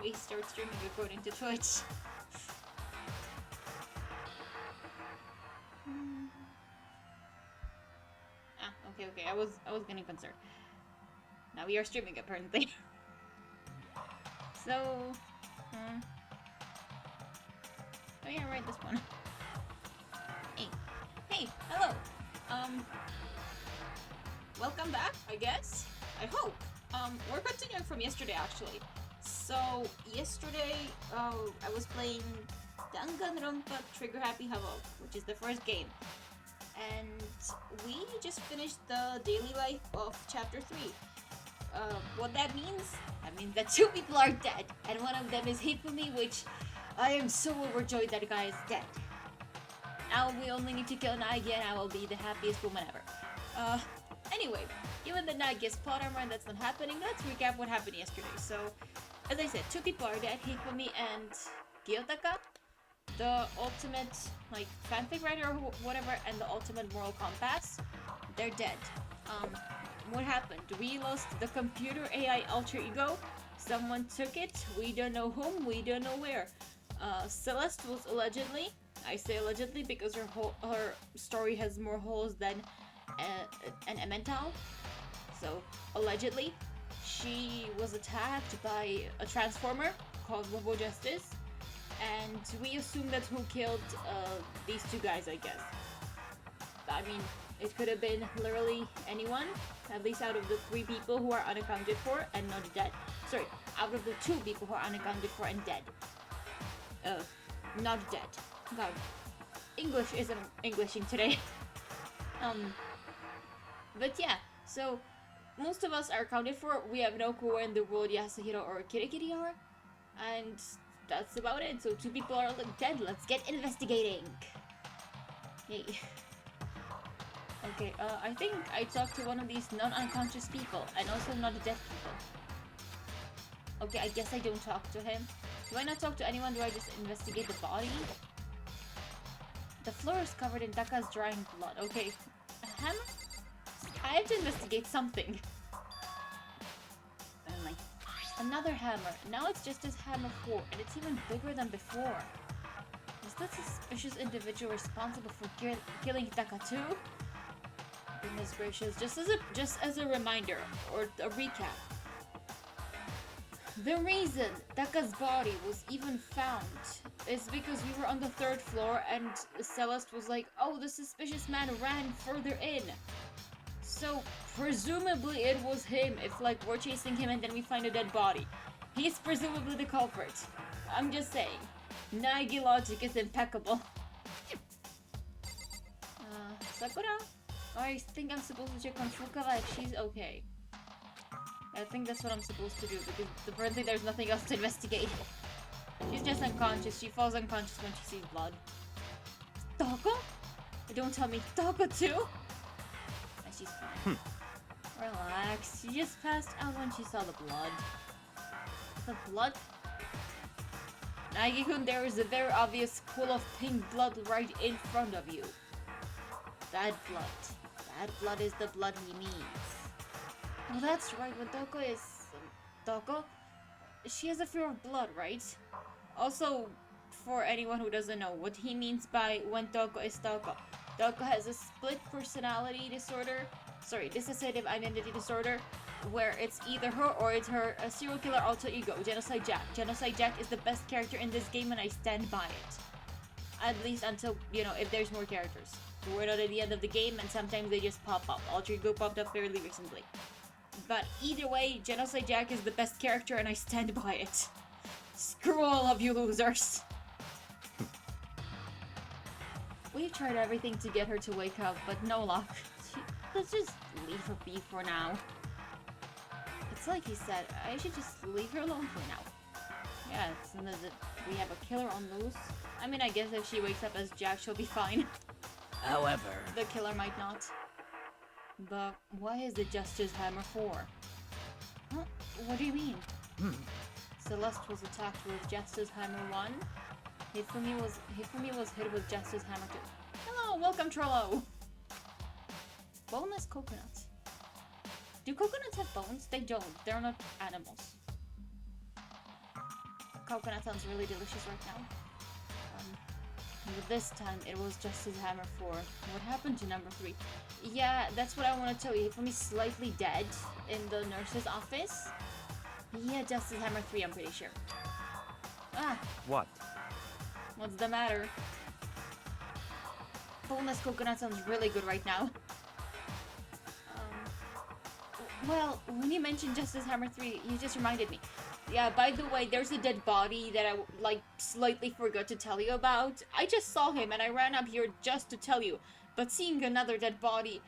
we start streaming according to Twitch. Okay, I was getting concerned. Now we are streaming apparently. So, oh yeah, right, this one. Hey, hello. Welcome back, I guess. I hope. We're continuing from yesterday actually. So yesterday, I was playing Danganronpa Trigger Happy Havoc, which is the first game. And we just finished the daily life of chapter 3. What that means? That means that 2 people are dead, and one of them is Hifumi, which I am so overjoyed that guy is dead. Now we only need to kill Nagi and I will be the happiest woman ever. Anyway, given that Nagi is plot armor and that's not happening, let's recap what happened yesterday. So, as I said, 2 people are dead, Hifumi and Kiyotaka, the ultimate, like, fanfic writer or whatever, and the ultimate moral compass. They're dead. What happened? We lost the computer AI alter ego. Someone took it. We don't know whom. We don't know where. Celeste was allegedly. I say allegedly because her story has more holes than an Emmental. So allegedly, she was attacked by a transformer called Robo Justice, and we assume that's who killed these 2 guys. I guess. I mean, it could have been literally anyone, at least out of the 3 people who are unaccounted for and not dead. Sorry, out of the 2 people who are unaccounted for and dead. Not dead. God, English isn't Englishing today. But yeah, so most of us are accounted for. We have no clue where in the world Yasuhiro or Kirikiri are, and that's about it. So 2 people are dead. Let's get investigating. Yay. Okay, I think I talked to one of these non-unconscious people, and also not dead people. Okay, I guess I don't talk to him. Do I not talk to anyone? Do I just investigate the body? The floor is covered in Taka's drying blood. Okay, a hammer? I have to investigate something. And like, another hammer. Now it's just his hammer 4, and it's even bigger than before. Is this suspicious individual responsible for killing Taka too? Goodness gracious, just as a reminder, or a recap. The reason Taka's body was even found is because we were on the 3rd floor and Celeste was like, oh, the suspicious man ran further in. So, presumably it was him if, like, we're chasing him and then we find a dead body. He's presumably the culprit. I'm just saying. Nagi logic is impeccable. Sakura? I think I'm supposed to check on Fukawa if she's okay. I think that's what I'm supposed to do because apparently there's nothing else to investigate. She's just unconscious. She falls unconscious when she sees blood. Taka? Don't tell me Taka too? And she's fine. Relax. She just passed out when she saw the blood. The blood? Nagi-kun, there is a very obvious pool of pink blood right in front of you. That blood. That blood is the blood he needs. Oh, that's right. When Toko is... Toko? She has a fear of blood, right? Also, for anyone who doesn't know, what he means by when Toko is Toko. Toko has a split personality disorder. Sorry, dissociative identity disorder. Where it's either her or it's her serial killer alter ego, Genocide Jack. Genocide Jack is the best character in this game and I stand by it. At least until, you know, if there's more characters. We're not at the end of the game and sometimes they just pop up. Alter Ego popped up fairly recently. But either way, Genocide Jack is the best character and I stand by it. Screw all of you losers. We've tried everything to get her to wake up, but no luck. Let's just leave her be for now. It's like he said, I should just leave her alone for now. Yeah, it's we have a killer on loose. I mean, I guess if she wakes up as Jack, she'll be fine. However, the killer might not. But why is it Justice Hammer 4? Huh? What do you mean? Celeste was attacked with Justice Hammer 1. Hifumi was hit with Justice Hammer 2. Hello, welcome Trollo! Boneless coconut. Do coconuts have bones? They don't. They're not animals. coconut sounds really delicious right now. But this time, it was Justice Hammer 4. What happened to number 3? Yeah, that's what I want to tell you. Hifumi's slightly dead in the nurse's office. He had Justice Hammer 3, I'm pretty sure. Ah! What? What's the matter? Boneless coconut sounds really good right now. Well, when you mentioned Justice Hammer 3, you just reminded me. Yeah, by the way, there's a dead body that I, like, slightly forgot to tell you about. I just saw him and I ran up here just to tell you. But seeing another dead body...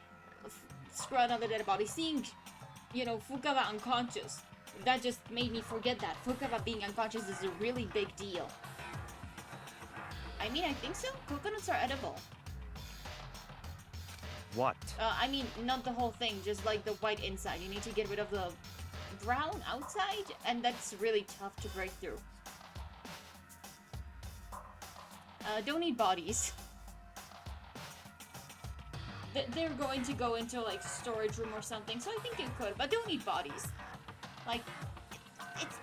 seeing, you know, Fukawa unconscious, that just made me forget that. Fukawa being unconscious is a really big deal. I mean, I think so. Coconuts are edible. What? I mean, not the whole thing, just like the white inside. You need to get rid of the brown outside, and that's really tough to break through. Don't eat bodies. They're going to go into, like, storage room or something, so I think you could, but don't eat bodies. Like,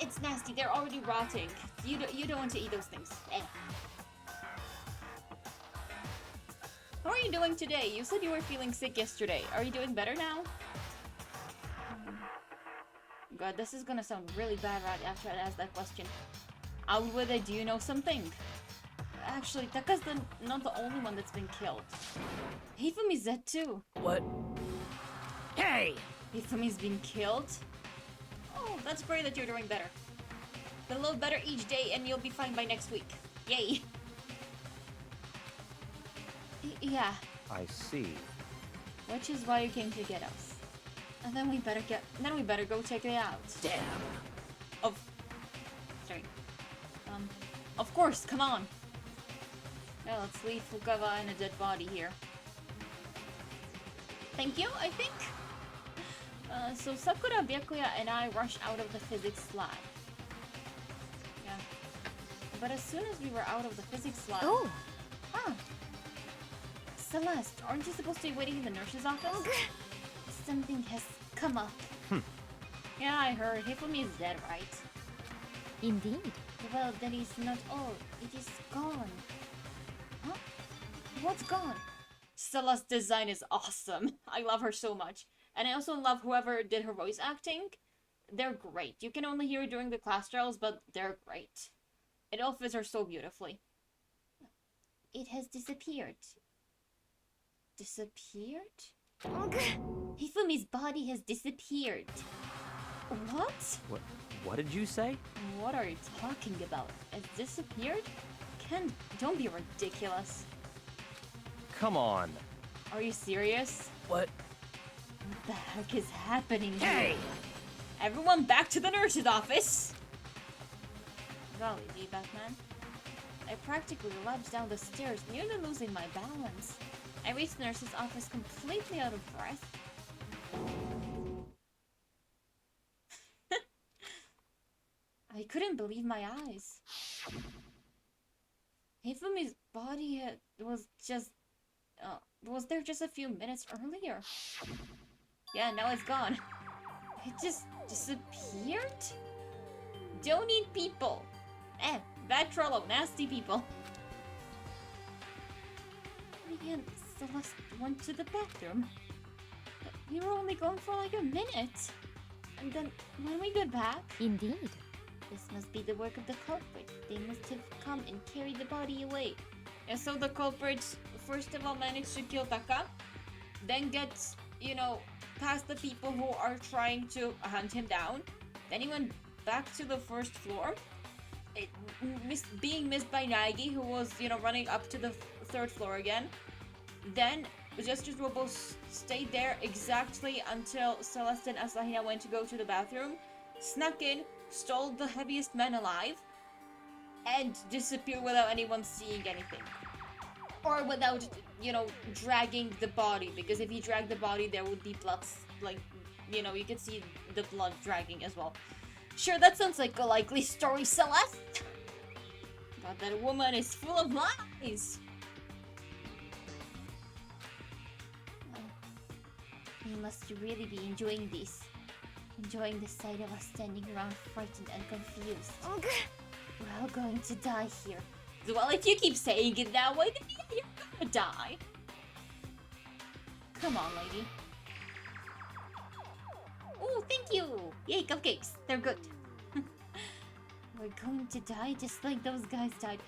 it's nasty. They're already rotting. You don't want to eat those things. Eh. How are you doing today? You said you were feeling sick yesterday. Are you doing better now? God, this is gonna sound really bad right after I ask that question. Out with it, do you know something? Actually, Taka's not the only one that's been killed. Hifumi's dead too. What? Hey! Hifumi's been killed? Oh, that's great that you're doing better. A little better each day and you'll be fine by next week. Yay! Yeah. I see. Which is why you came to get us. And then we better go check it out. Damn. Of course, come on. Now let's leave Fukawa and a dead body here. Thank you, I think. So Sakura, Byakuya, and I rushed out of the physics lab. Yeah. But as soon as we were out of the physics lab... Oh! Huh. Celeste, aren't you supposed to be waiting in the nurse's office? Something has come up. Yeah, I heard. Hifumi is dead, right? Indeed. Well, that is not all. It is gone. Huh? What's gone? Celeste's design is awesome. I love her so much. And I also love whoever did her voice acting. They're great. You can only hear it during the class trials, but they're great. It all fits her so beautifully. It has disappeared. Disappeared? Hifumi's body has disappeared. What? What did you say? What are you talking about? It disappeared? Ken, don't be ridiculous. Come on. Are you serious? What? What the heck is happening here? Hey! Everyone back to the nurse's office! Golly gee, Batman. I practically lunged down the stairs, nearly losing my balance. I reached the nurse's office completely out of breath. I couldn't believe my eyes. Hifumi's body was there just a few minutes earlier. Yeah, now it's gone. It just disappeared? Don't eat people. Bad Trollo, nasty people. And Celeste went to the bathroom. But we were only gone for like a minute. And then when we got back... Indeed. This must be the work of the culprit. They must have come and carried the body away. And so the culprit, first of all, managed to kill Taka. Then gets, past the people who are trying to hunt him down. Then he went back to the first floor. Being missed by Nagi, who was, running up to the third floor again. Then, Justice Robo stayed there exactly until Celeste and Asahina went to go to the bathroom, snuck in, stole the heaviest man alive, and disappeared without anyone seeing anything. Or without, dragging the body, because if he dragged the body, there would be blood, you could see the blood dragging as well. Sure, that sounds like a likely story, Celeste! But that woman is full of lies! You must really be enjoying this. Enjoying the sight of us standing around frightened and confused. We're all going to die here. Well, if you keep saying it that way, then yeah, you're gonna die. Come on, lady. Oh, thank you! Yay, cupcakes. They're good. We're going to die just like those guys died.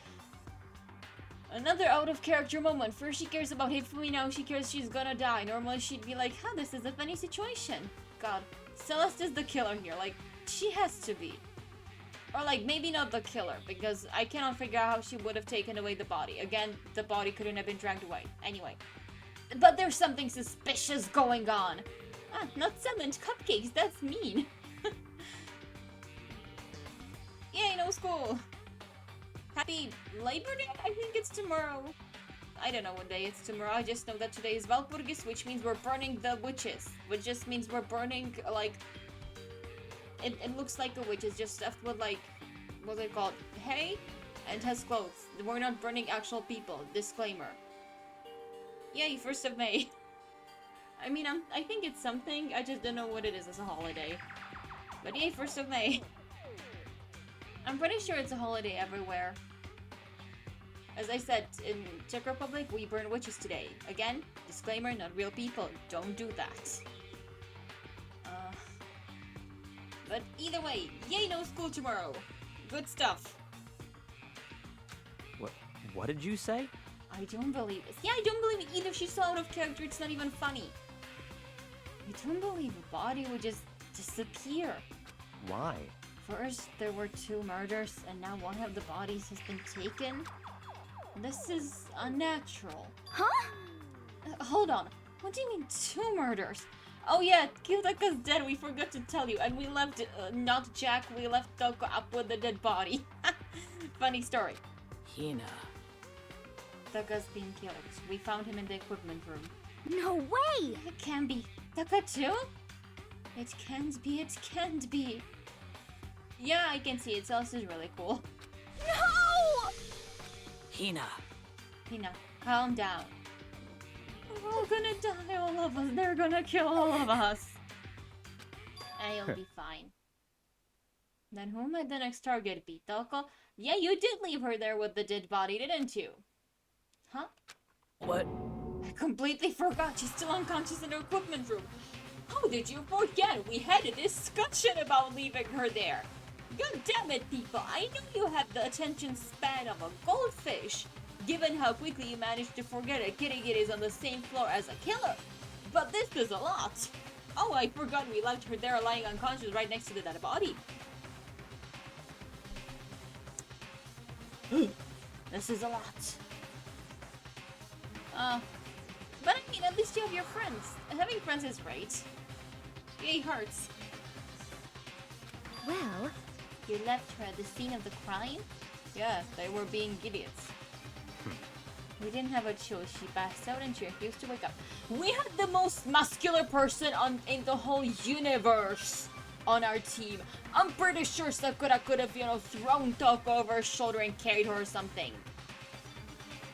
Another out-of-character moment. First she cares about Hifumi, now she cares she's gonna die. Normally she'd be like, huh, this is a funny situation. God, Celeste is the killer here. Like, she has to be. Or like, maybe not the killer, because I cannot figure out how she would have taken away the body. Again, the body couldn't have been dragged away. Anyway. But there's something suspicious going on. Ah, not summoned cupcakes, that's mean. Yay, no school! Happy Labor Day? I think it's tomorrow. I don't know what day it's tomorrow, I just know that today is Valpurgis, which means we're burning the witches. Which just means we're burning, like... It looks like a witch, it's just stuffed with, like... What's it called? Hay? And has clothes. We're not burning actual people. Disclaimer. Yay, 1st of May. I mean, I think it's something, I just don't know what it is as a holiday. But yay, 1st of May. I'm pretty sure it's a holiday everywhere. As I said, in Czech Republic, we burn witches today. Again, disclaimer, not real people. Don't do that. But either way, yay, no school tomorrow. Good stuff. What did you say? I don't believe this. Yeah, I don't believe it either. She's so out of character, it's not even funny. I don't believe a body would just disappear. Why? First, there were 2 murders, and now one of the bodies has been taken. This is unnatural. Huh? Hold on. What do you mean 2 murders? Oh yeah, Kiyotaka's dead, we forgot to tell you. And we left, not Jack, we left Toko up with the dead body. Funny story. Hina. Taka's been killed. We found him in the equipment room. No way! It can be. Taka too? It can't be, it can't be. Yeah, I can see it. Celeste is really cool. No! Hina. Hina, calm down. We're all gonna die, all of us. They're gonna kill all of us. I'll be fine. Then who might the next target be? Toko? Yeah, you did leave her there with the dead body, didn't you? Huh? What? I completely forgot. She's still unconscious in the equipment room. How did you forget? We had a discussion about leaving her there. God damn it, people. I know you have the attention span of a goldfish, given how quickly you managed to forget a kitty is on the same floor as a killer. But this is a lot. Oh, I forgot we left her there lying unconscious right next to the dead body. This is a lot. But I mean, at least you have your friends. Having friends is great. Yay, hearts. Well, You left her at the scene of the crime? Yeah, they were being idiots. We didn't have a choice. She passed out and she refused to wake up. We had the most muscular person in the whole universe on our team. I'm pretty sure Sakura could have, thrown Toko over her shoulder and carried her or something.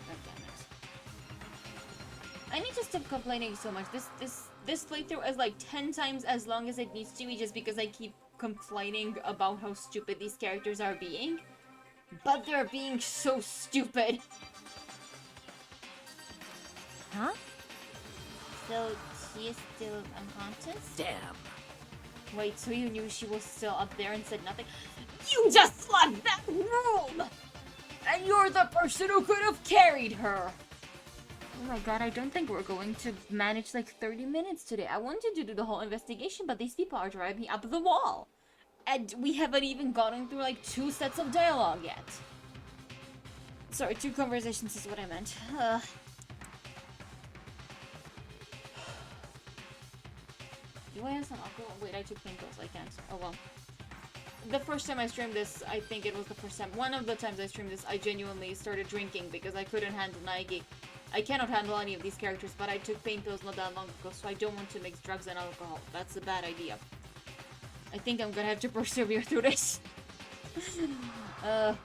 God damn it. I need to stop complaining so much. This playthrough is like 10 times as long as it needs to be just because I keep complaining about how stupid these characters are being. But they're being so stupid. huh? So, she is still unconscious? Damn. Wait, so you knew she was still up there and said nothing? You just left that room! And you're the person who could have carried her! Oh my god, I don't think we're going to manage like 30 minutes today. I wanted to do the whole investigation, but these people are driving me up the wall. And we haven't even gotten through like 2 sets of dialogue yet. Sorry, 2 conversations is what I meant. Do I have some alcohol? Wait, I took painkillers. I can't. Oh well. The first time I streamed this, I think it was the first time. One of the times I streamed this, I genuinely started drinking because I couldn't handle Naegi. I cannot handle any of these characters, but I took painkillers not that long ago, so I don't want to mix drugs and alcohol. That's a bad idea. I think I'm gonna have to persevere through this. That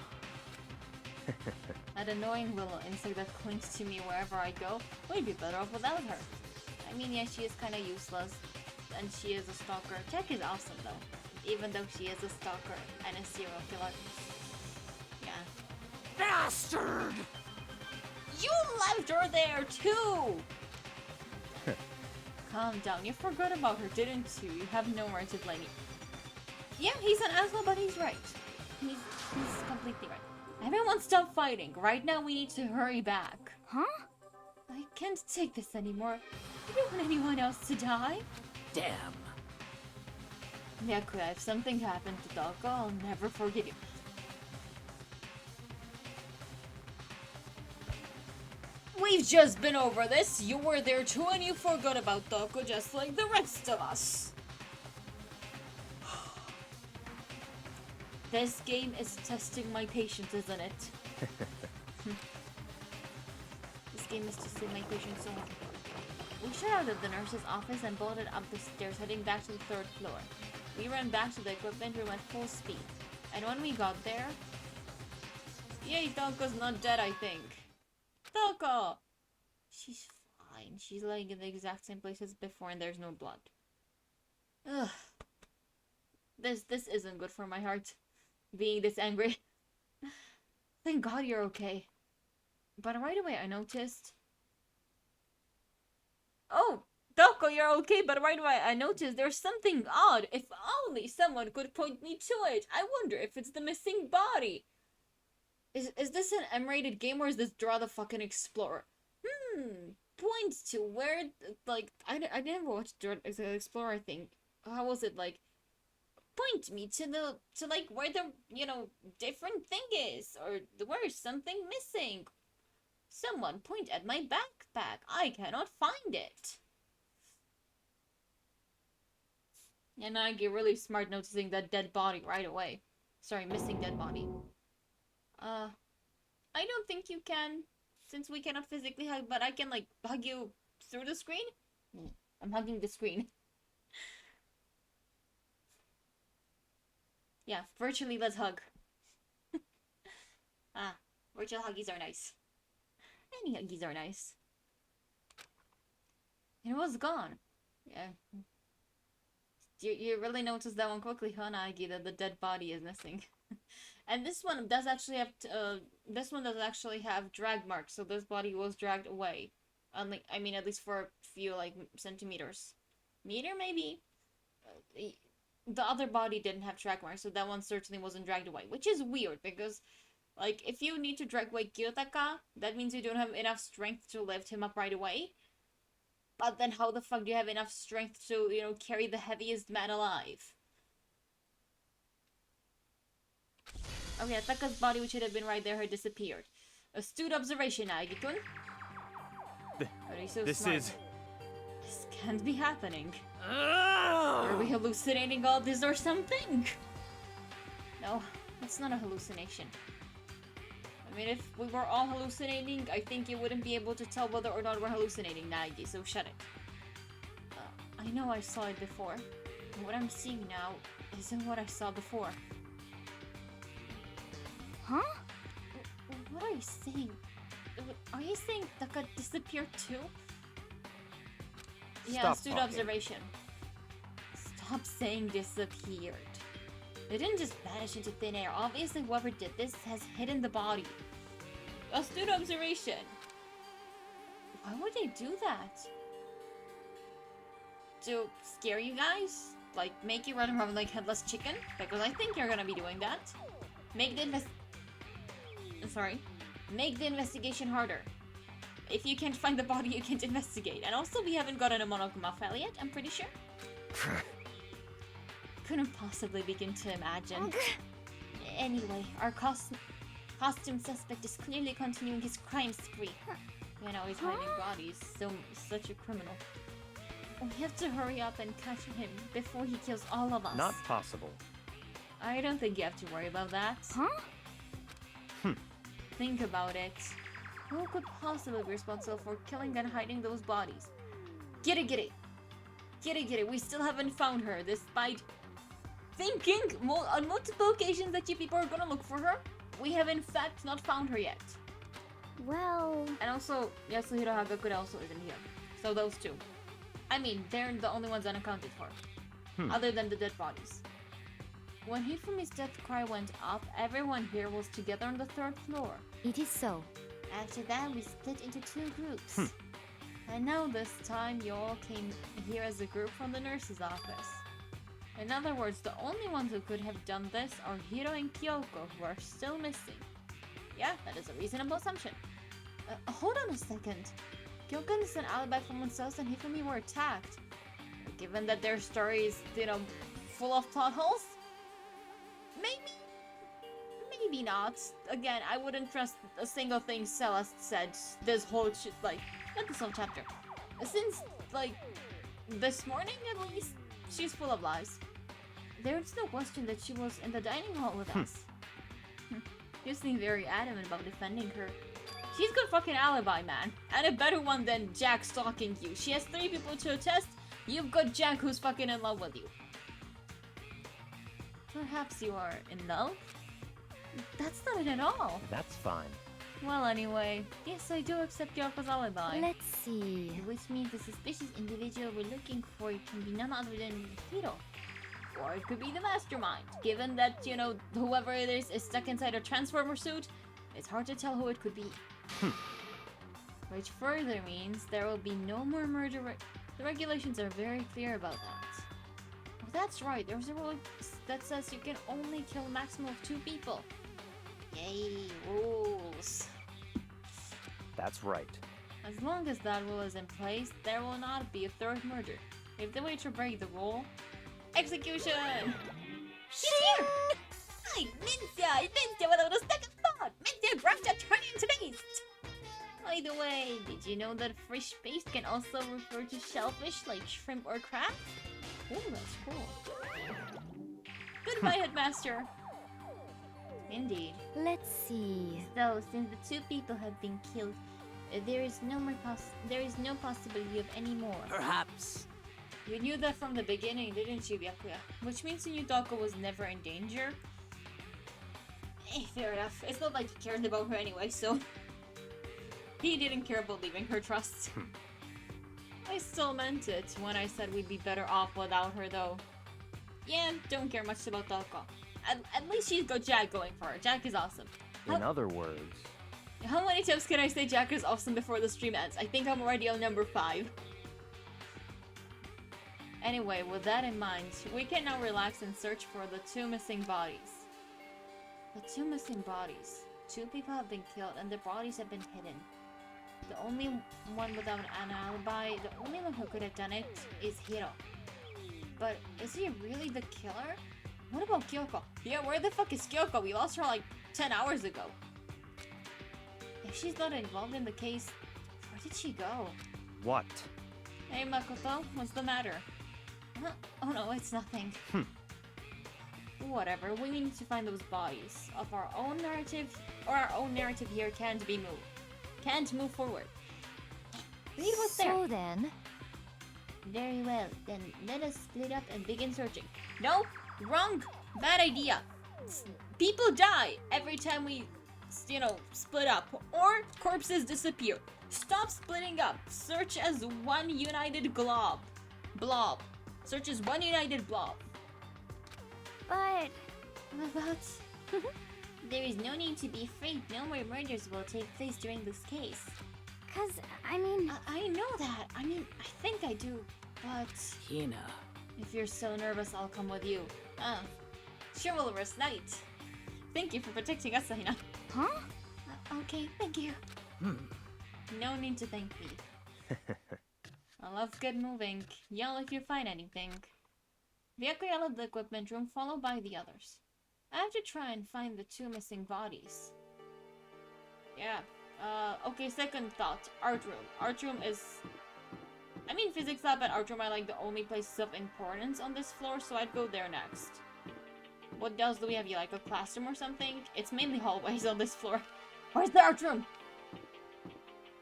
annoying little insect that clings to me wherever I go. We'd be better off without her. I mean, yeah, she is kind of useless. And she is a stalker. Tech is awesome though, even though she is a stalker and a serial killer. bastard! You left her there too! Calm down. You forgot about her, didn't you? You have no right to blame me. Yeah, he's an asshole, but he's right. He's completely right. Everyone stop fighting. Right now we need to hurry back. Huh? I can't take this anymore. I don't want anyone else to die. Damn. Myakuya, if something happened to Doko, I'll never forgive you. We've just been over this. You were there too and you forgot about Doko just like the rest of us. This game is testing my patience, isn't it? This game is testing my patience so much. We shot out of the nurse's office and bolted up the stairs, heading back to the 3rd floor. We ran back to the equipment room at full speed. And when we got there... Yay, Doko's not dead, I think. Doko! She's fine. She's laying in the exact same place as before and there's no blood. Ugh. This isn't good for my heart. Being this angry. Thank God you're okay. But right away I noticed... Oh! Doko, you're okay, but right away I noticed there's something odd. If only someone could point me to it. I wonder if it's the missing body. Is this an M-rated game or is this Draw the fucking Explorer? Point to where, like, I never watched Draw the Explorer, I think. How was it, like? Point me to like, where the, you know, different thing is. Or where's something missing. Someone point at my backpack. I cannot find it. And I get really smart noticing that dead body right away. Sorry, missing dead body. I don't think you can, since we cannot physically hug, but I can, like, hug you through the screen? I'm hugging the screen. Yeah, virtually let's hug. Virtual huggies are nice. Any huggies are nice. It was gone. Yeah. You really noticed that one quickly, huh, Nagi, that the dead body is missing. And this one does actually have drag marks, so this body was dragged away. Unlike, I mean, at least for a few, like, centimeters. Meter, maybe? The other body didn't have drag marks, so that one certainly wasn't dragged away. Which is weird, because, like, if you need to drag away Kiyotaka, that means you don't have enough strength to lift him up right away. But then how the fuck do you have enough strength to, you know, carry the heaviest man alive? Oh yeah, Taka's body, which should have been right there, had disappeared. Astute observation, Aigi-kun. Are you so smart? This can't be happening. Are we hallucinating all this or something? No, it's not a hallucination. I mean, if we were all hallucinating, I think you wouldn't be able to tell whether or not we're hallucinating, Nagi, so shut it. I know I saw it before. What I'm seeing now isn't what I saw before. Huh? What are you saying? Are you saying Taka disappeared too? Yeah, astute observation. Stop saying disappeared. It didn't just vanish into thin air. Obviously, whoever did this has hidden the body. Astute observation. Why would they do that? To scare you guys? Like, make you run around like headless chicken? Because I think you're gonna be doing that. Make the investigation harder. If you can't find the body, you can't investigate. And also, we haven't gotten a Monokuma file yet, I'm pretty sure. Couldn't possibly begin to imagine. Anyway, our costume suspect is clearly continuing his crime spree. You know, he's hiding bodies, so such a criminal. We have to hurry up and catch him before he kills all of us. Not possible. I don't think you have to worry about that. Huh? Think about it. Who could possibly be responsible for killing and hiding those bodies? Giri! We still haven't found her, despite thinking on multiple occasions that you people are gonna look for her. We have in fact not found her yet. Well... And also, Yasuhiro Hagakure also isn't here. So those two. I mean, they're the only ones unaccounted for. Other than the dead bodies. When Hifumi's death cry went up, everyone here was together on the 3rd floor. It is so. After that, we split into 2 groups. And now this time, you all came here as a group from the nurse's office. In other words, the only ones who could have done this are Hiro and Kyoko, who are still missing. Yeah, that is a reasonable assumption. Hold on a second. Kyoko needs an alibi for when Celeste and Hifumi were attacked. Given that their story is, full of plot holes? Maybe not. Again, I wouldn't trust a single thing Celeste said this whole not this whole chapter. Since, this morning at least, she's full of lies. There's no question that she was in the dining hall with us. You seem very adamant about defending her. She's got fucking alibi, man. And a better one than Jack stalking you. She has 3 people to attest. You've got Jack who's fucking in love with you. Perhaps you are in love? That's not it at all. That's fine. Well, anyway, yes, I do accept Yoko's alibi. Let's see. Which means the suspicious individual we're looking for can be none other than Hiro. Or it could be the mastermind. Given that, whoever it is stuck inside a transformer suit, it's hard to tell who it could be. Which further means there will be no more murder. The regulations are very clear about that. Oh, that's right, there's a rule that says you can only kill a maximum of 2 people. Yay, rules. That's right. As long as that rule is in place, there will not be a 3rd murder. If the way to break the rule, execution! She's here! Hi, Mincia without a second thought! Mincia grabbed a turn into paste! By the way, did you know that fish paste can also refer to shellfish like shrimp or crab? Oh, that's cool. Goodbye, Headmaster! Indeed. Let's see. So, since the 2 people have been killed, there is no possibility of any more. Perhaps. You knew that from the beginning, didn't you, Byakuya? Which means Kiyotaka was never in danger? Fair enough. It's not like he cared about her anyway, so... He didn't care about leaving her trust. I still meant it when I said we'd be better off without her, though. Yeah, don't care much about Taka. At least she's got Jack going for her. Jack is awesome. In other words... How many times can I say Jack is awesome before the stream ends? I think I'm already on number 5. Anyway, with that in mind, we can now relax and search for the 2 missing bodies. The 2 missing bodies. 2 people have been killed and their bodies have been hidden. The only one without an alibi, the only one who could have done it is Hiro. But is he really the killer? What about Kyoko? Yeah, where the fuck is Kyoko? We lost her like 10 hours ago. If she's not involved in the case, where did she go? What? Hey Makoto, what's the matter? Huh? Oh no, it's nothing. Whatever, we need to find those bodies. Of our own narrative, or our own narrative here can't be moved. Can't move forward. Read what's there. So then... Very well, then let us split up and begin searching. No, wrong, bad idea. People die every time we, split up, or corpses disappear. Stop splitting up. Search as one united blob. Search as one united blob. But... There is no need to be afraid. No more murders will take place during this case. 'Cause, I mean... I know that. I think I do. But... Hina. If you're so nervous, I'll come with you. Chivalrous knight. Thank you for protecting us, Hina. Huh? Okay, thank you. No need to thank me. I love good moving. Yell if you find anything. Byakuya left the equipment room, followed by the others. I have to try and find the 2 missing bodies. Yeah. Okay, second thought. Art room. Art room is... physics lab and art room are like the only places of importance on this floor, so I'd go there next. What else do we have here? Like a classroom or something? It's mainly hallways on this floor. Where's the art room?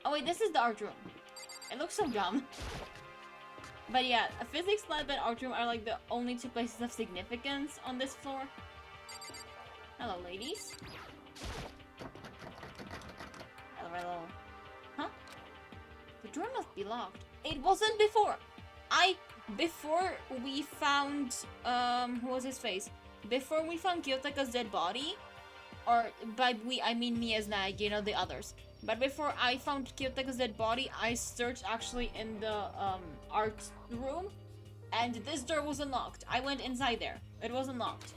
Oh wait, this is the art room. It looks so dumb. But yeah, a physics lab and art room are like the only 2 places of significance on this floor. Hello, ladies. Hello. Huh? The door must be locked. It wasn't before. Before we found, who was his face? before we found Kiyotaka's dead body, or by we I mean me as Nag, you know, the others. But before I found Kiyotaka's dead body, I searched actually in the art room, and this door was unlocked. I went inside there. It was unlocked.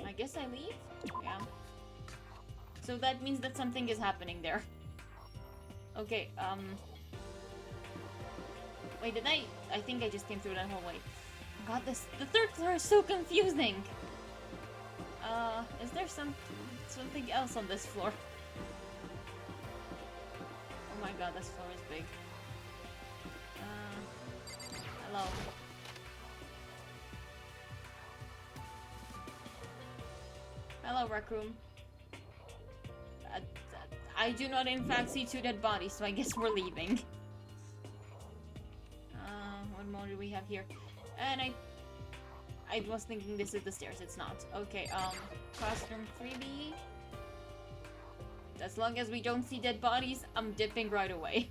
I guess I leave? Yeah. So that means that something is happening there. Okay, wait, did I think I just came through that hallway. God, the third floor is so confusing! Is there something else on this floor? Oh my god, this floor is big. Hello. Hello, Rec Room. I do not in fact see two dead bodies, so I guess we're leaving. What more do we have here? And I was thinking this is the stairs, it's not. Okay, classroom 3B. As long as we don't see dead bodies, I'm dipping right away.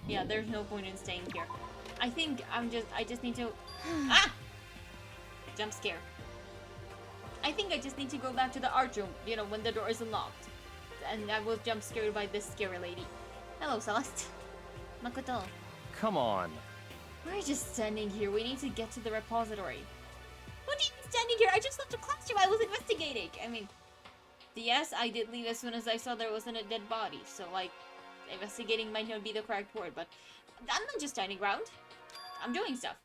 Yeah, there's no point in staying here. I think I just need to... Ah! Jump scare. I think I just need to go back to the art room, you know, when the door is unlocked. And I was jump scared by this scary lady. Hello, Celeste. Makoto. Come on. We're just standing here. We need to get to the repository. What do you mean standing here? I just left the classroom. I was investigating. I mean, yes, I did leave as soon as I saw there wasn't a dead body. So, like, investigating might not be the correct word, but I'm not just standing around. I'm doing stuff.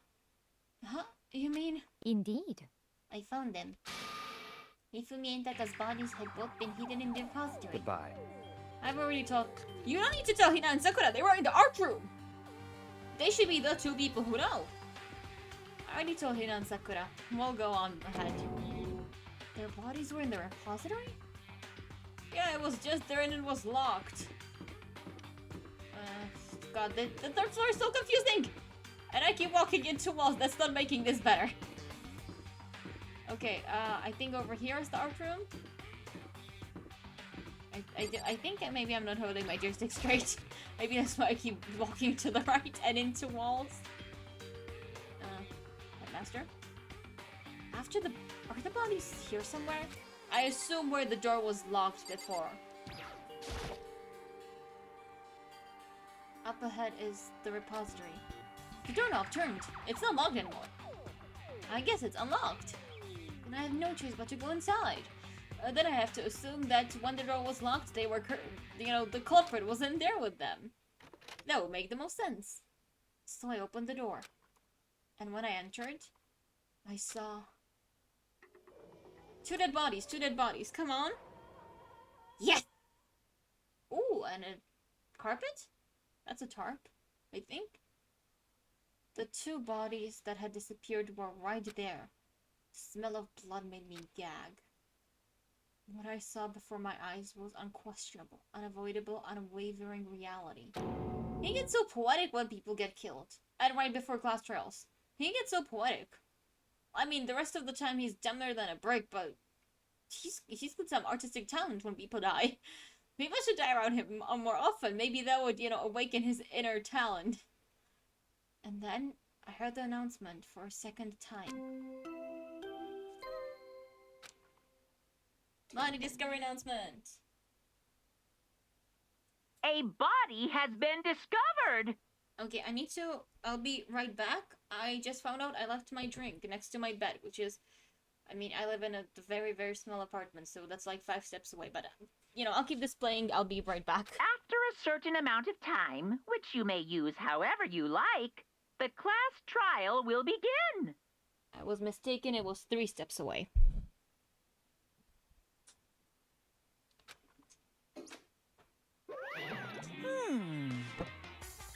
Huh? You mean? Indeed. I found them. Hifumi and Taka's bodies had both been hidden in the repository. Goodbye. I've already told... You don't need to tell Hina and Sakura. They were in the art room. They should be the two people who know. I already told Hina and Sakura. We'll go on ahead. Their bodies were in the repository? Yeah, it was just there and it was locked. God, the third floor is so confusing! And I keep walking into walls. That's not making this better. Okay, I think over here is the art room. I think maybe I'm not holding my joystick straight. Maybe that's why I keep walking to the right and into walls. Headmaster? Are the bodies here somewhere? I assume where the door was locked before. Up ahead is the repository. The doorknob turned. It's not locked anymore. I guess it's unlocked. And I have no choice but to go inside. Then I have to assume that when the door was locked, they were, the culprit was in there with them. That would make the most sense. So I opened the door. And when I entered, I saw... Two dead bodies, come on! Yes! Ooh, and a carpet? That's a tarp, I think. The two bodies that had disappeared were right there. The smell of blood made me gag. What I saw before my eyes was unquestionable, unavoidable, unwavering reality. He gets so poetic when people get killed. And right before class trials. He gets so poetic. I mean, the rest of the time he's dumber than a brick, but he's got some artistic talent when people die. People should die around him more often. Maybe that would, awaken his inner talent. And then I heard the announcement for a second time. Body discovery announcement. A body has been discovered. Okay, I'll be right back. I just found out I left my drink next to my bed, which is, I live in a very, very small apartment, so that's like 5 steps away, but, I'll keep this playing. I'll be right back. After a certain amount of time, which you may use however you like, the class trial will begin. I was mistaken. It was 3 steps away.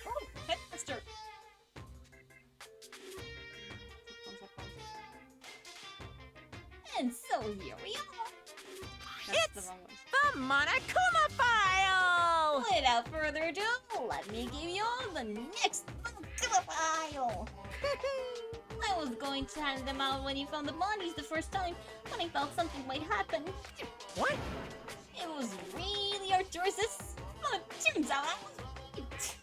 Oh, headmaster! And so here we are. That's the wrong one. The Monokuma File! Without further ado, let me give you all the next Monokuma File! I was going to hand them out when you found the bodies the first time, when I felt something might happen. What? It was really your choices. Well, it turns out I was right.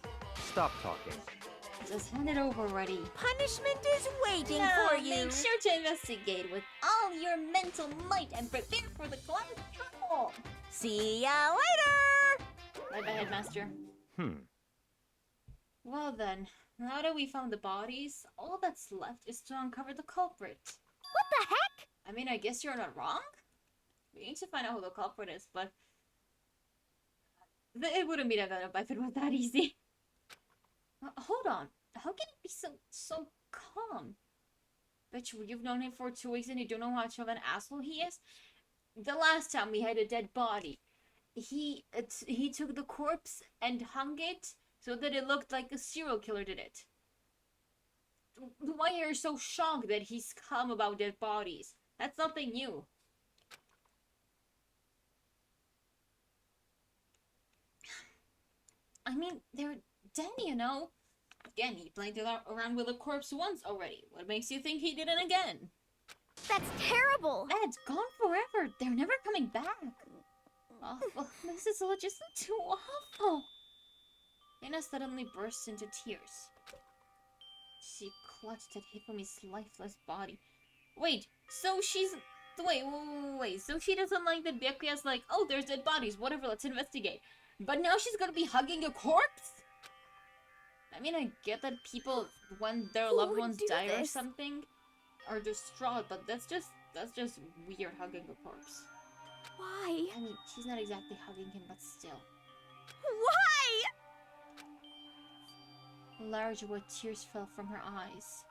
Stop talking. Just hand it over already. Punishment is waiting Now, for you. make sure to investigate with all your mental might and prepare for the class trial. See ya later! Bye-bye, Headmaster. Well then, now that we found the bodies, all that's left is to uncover the culprit. What the heck? I mean, I guess you're not wrong. We need to find out who the culprit is, but it wouldn't be Danganronpa if it was that easy. Hold on, how can it be so calm? Bet you've known him for 2 weeks and you don't know how much of an asshole he is. The last time we had a dead body, he took the corpse and hung it so that it looked like a serial killer did it. Why are you so shocked that he's calm about dead bodies? That's nothing new. I mean, they're dead, you know? Again, he played around with a corpse once already. What makes you think he did it again? That's terrible. That's gone forever. They're never coming back. Awful. This is all just too awful. Lena suddenly burst into tears. She clutched at Hifumi's lifeless body. Wait, so she's... Wait, so she doesn't like that Byakuya's like, oh, there's dead bodies, whatever, let's investigate. But now she's gonna be hugging a corpse? I mean, I get that people, when their loved would ones do die or this? something, are distraught, but that's just weird, hugging a corpse. Why? I mean, she's not exactly hugging him, but still. Why? Large wet tears fell from her eyes.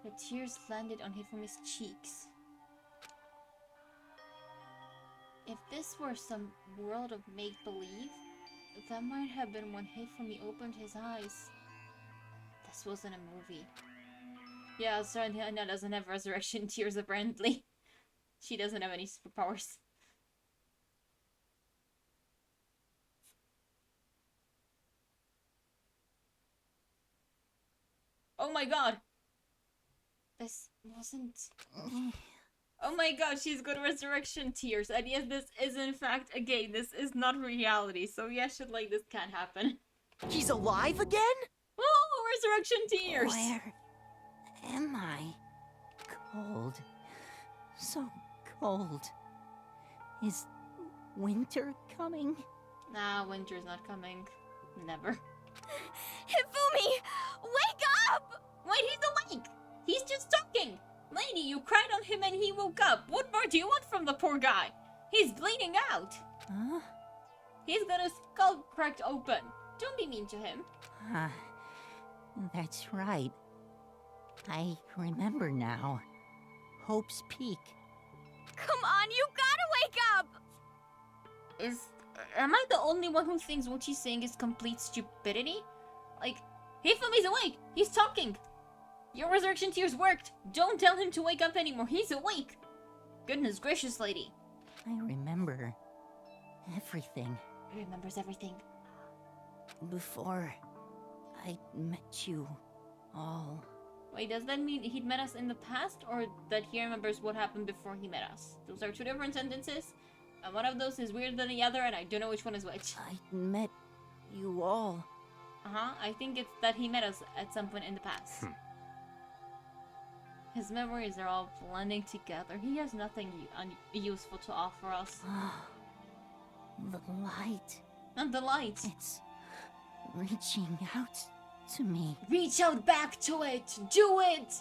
The tears landed on Hifumi's cheeks. If this were some world of make-believe, that might have been when Hifumi opened his eyes. This wasn't a movie. Yeah, so Anna doesn't have resurrection tears apparently. She doesn't have any superpowers. Oh my god! This wasn't... Oh my god, she's got resurrection tears. And yes, this is in fact a game. This is not reality. So yes, shit like this can't happen. He's alive again? Oh, resurrection tears! Where am I? Cold. So cold. Is winter coming? Nah, winter's not coming. Never. Hifumi! Wake up! Wait, he's awake! He's just talking! Lady, you cried on him and he woke up. What more do you want from the poor guy? He's bleeding out. Huh? He's got his skull cracked open. Don't be mean to him. That's right. I remember now. Hope's Peak. Come on, you gotta wake up! Am I the only one who thinks what she's saying is complete stupidity? Like, Hifumi's awake! He's talking! Your resurrection tears worked! Don't tell him to wake up anymore, he's awake! Goodness gracious, lady. I remember everything. He remembers everything. Before I met you all. Wait, does that mean he'd met us in the past, or that he remembers what happened before he met us? Those are two different sentences, and one of those is weirder than the other, and I don't know which one is which. I met you all. Uh-huh, I think it's that he met us at some point in the past. His memories are all blending together. He has nothing useful to offer us. The light. Not the light. It's reaching out to me. Reach out back to it! Do it!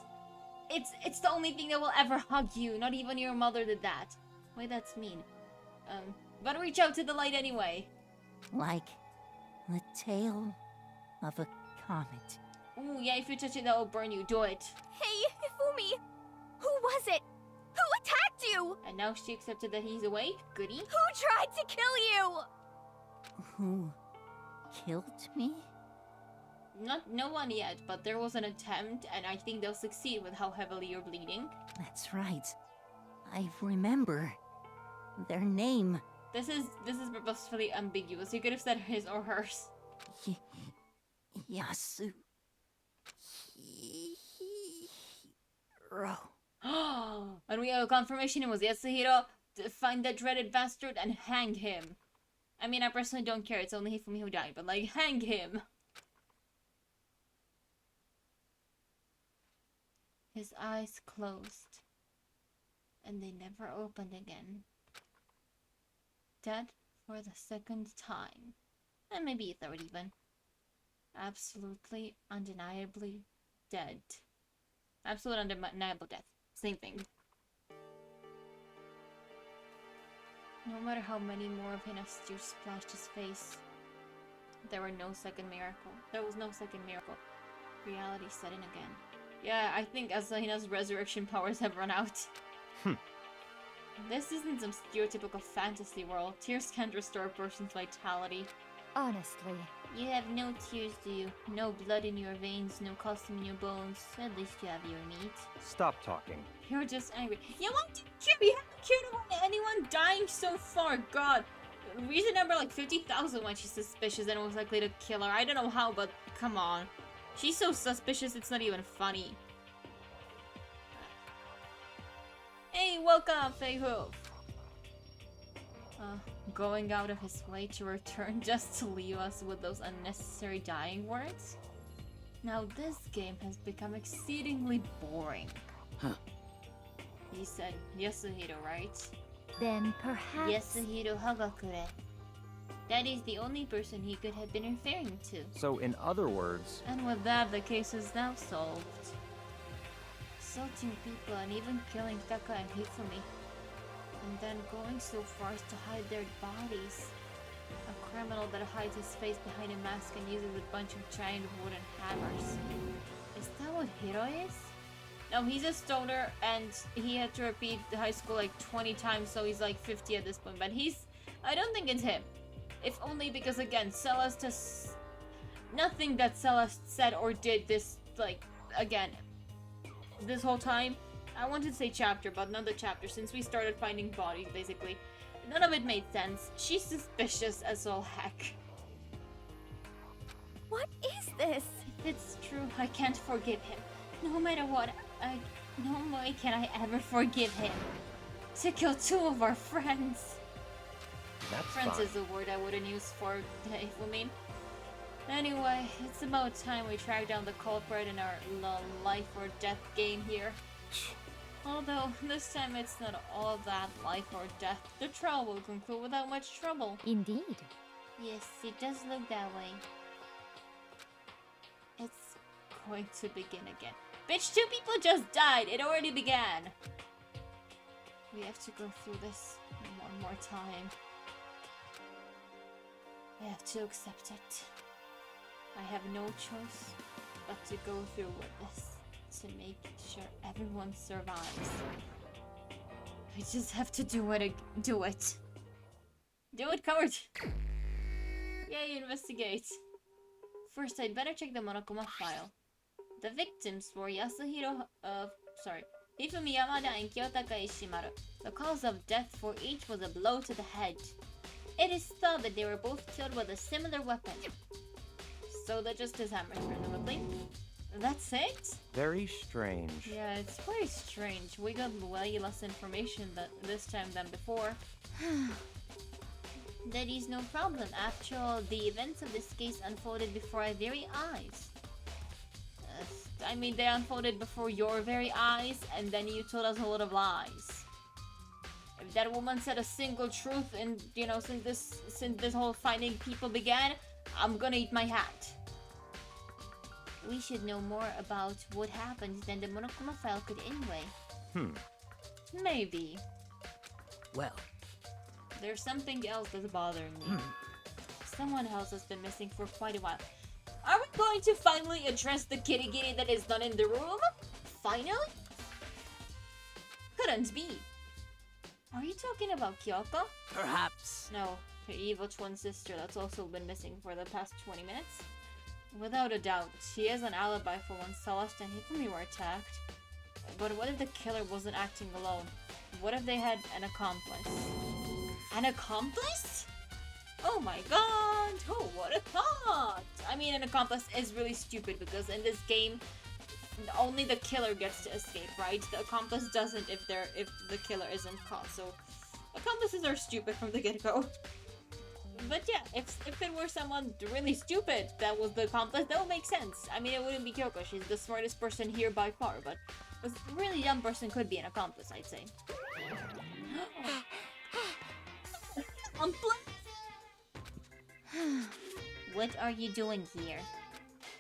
It's the only thing that will ever hug you. Not even your mother did that. Wait, that's mean. But reach out to the light anyway. Like the tail of a comet. Ooh, yeah, if you touch it, that will burn you. Do it. Hey, Hifumi! Who was it? Who attacked you? And now she accepted that he's awake? Goody. Who tried to kill you? Who killed me? No one yet, but there was an attempt, and I think they'll succeed with how heavily you're bleeding. That's right. I remember their name. This is purposefully ambiguous. You could have said his or hers. Yasu. Hiro. And we have a confirmation it was Yasuhiro. To find that dreaded bastard and hang him. I mean, I personally don't care. It's only Hifumi who died, but like, hang him. His eyes closed, and they never opened again. Dead for the second time. And maybe third even. Absolutely, undeniably dead. Absolute undeniable death. Same thing. No matter how many more of Hina's tears splashed his face, there was no second miracle. Reality set in again. Yeah, I think Asahina's resurrection powers have run out. This isn't some stereotypical fantasy world. Tears can't restore a person's vitality. Honestly. You have no tears, do you? No blood in your veins, no calcium in your bones. At least you have your meat. Stop talking. You're just angry. You want to care? You haven't cared about anyone dying so far. God. Reason number like 50,000 when she's suspicious and was likely to kill her. I don't know how, but come on. She's so suspicious it's not even funny. Hey, welcome, Fei-Hoof. Going out of his way to return just to leave us with those unnecessary dying words? Now this game has become exceedingly boring. Huh. He said Yasuhiro, right? Then perhaps... Yasuhiro Hagakure. That is the only person he could have been referring to. So, in other words, And with that, the case is now solved. Assaulting people and even killing Taka and Hifumi. And then going so far as to hide their bodies. A criminal that hides his face behind a mask and uses a bunch of giant wooden hammers. Is that what Hiro is? No, he's a stoner and he had to repeat the high school like 20 times, so he's like 50 at this point. But I don't think it's him. If only because, again, Celeste has... Nothing that Celeste said or did this, like, again, this whole time. I wanted to say chapter, but not the chapter, since we started finding bodies, basically. None of it made sense. She's suspicious as all heck. What is this? If it's true, I can't forgive him. No matter what, no way can I ever forgive him. To kill two of our friends. that's Friends fine. is a word I wouldn't use for Hifumi. Anyway, it's about time we track down the culprit in our life or death game here. Although, this time it's not all that life or death. The trial will conclude without much trouble. Indeed. Yes, it does look that way. It's going to begin again. Bitch, 2 people just died! It already began! We have to go through this one more time. I have to accept it. I have no choice but to go through with this to make sure everyone survives. I just have to do it. Do it, coward! Yay, investigate. First, I'd better check the Monokuma file. The victims were Hifumi Yamada and Kiyotaka Ishimaru. The cause of death for each was a blow to the head. It is thought that they were both killed with a similar weapon. So the Justice Hammer, presumably. That's it? Very strange. Yeah, it's very strange. We got way less information this time than before. That is no problem. After all, the events of this case unfolded before our very eyes. I mean, they unfolded before your very eyes, and then you told us a lot of lies. If that woman said a single truth, and since this whole finding people began, I'm gonna eat my hat. We should know more about what happened than the Monokuma file could anyway. Maybe. Well, There's something else that's bothering me. Someone else has been missing for quite a while. Are we going to finally address the kitty that is not in the room? Finally? Couldn't be. Are you talking about Kyoko? perhaps. No, her evil twin sister that's also been missing for the past 20 minutes. Without a doubt, she has an alibi for when Celeste and Hifumi were attacked. But what if the killer wasn't acting alone? What if they had an accomplice? An accomplice? Oh my god! Who would have thought? I mean, an accomplice is really stupid because in this game, only the killer gets to escape, right? The accomplice doesn't if the killer isn't caught. So, accomplices are stupid from the get-go. But yeah, if it were someone really stupid that was the accomplice, that would make sense. I mean, it wouldn't be Kyoko. She's the smartest person here by far, but a really dumb person could be an accomplice, I'd say. What are you doing here?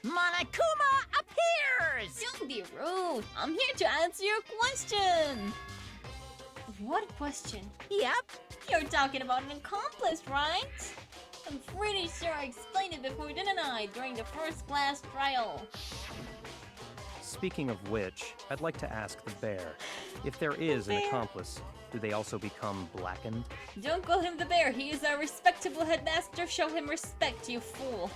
Monokuma appears! Don't be rude. I'm here to answer your question. What question? Yep. You're talking about an accomplice, right? I'm pretty sure I explained it before, didn't I? During the first class trial. Speaking of which, I'd like to ask the bear, if there is an accomplice, do they also become blackened? Don't call him the bear. He is our respectable headmaster. Show him respect, you fool.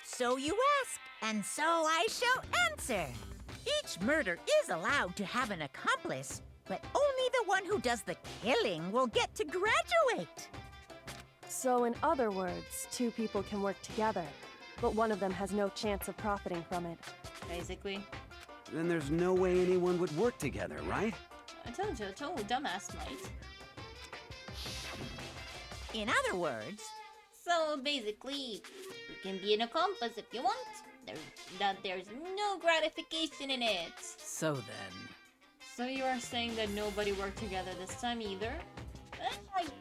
So you ask, and so I shall answer. Each murder is allowed to have an accomplice, but only the one who does the killing will get to graduate. So in other words, two people can work together, but one of them has no chance of profiting from it. Basically. Then there's no way anyone would work together, right? I told you, a total dumbass might. In other words, So basically, you can be an accomplice if you want. There's no gratification in it. So then... So you are saying that nobody worked together this time either?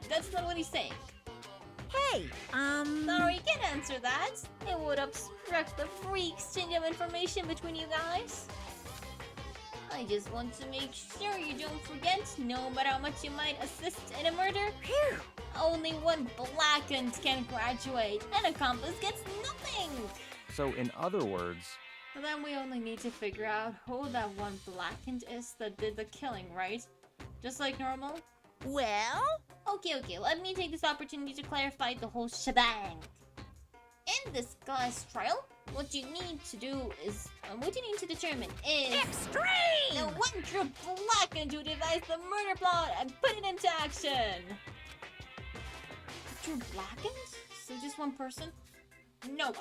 That's not what he's saying. hey, Sorry, you can't answer that. It would obstruct the free exchange of information between you guys. I just want to make sure you don't forget, no matter how much you might assist in a murder, Phew. only one blackened can graduate. An accomplice gets nothing! So in other words, Then we only need to figure out who that one blackened is that did the killing, right? Just like normal? Well, Okay, let me take this opportunity to clarify the whole shebang. In this class trial, what you need to do is, what you need to determine is the extreme! one true blackened who devised the murder plot and put it into action. True blackened? So just one person? No,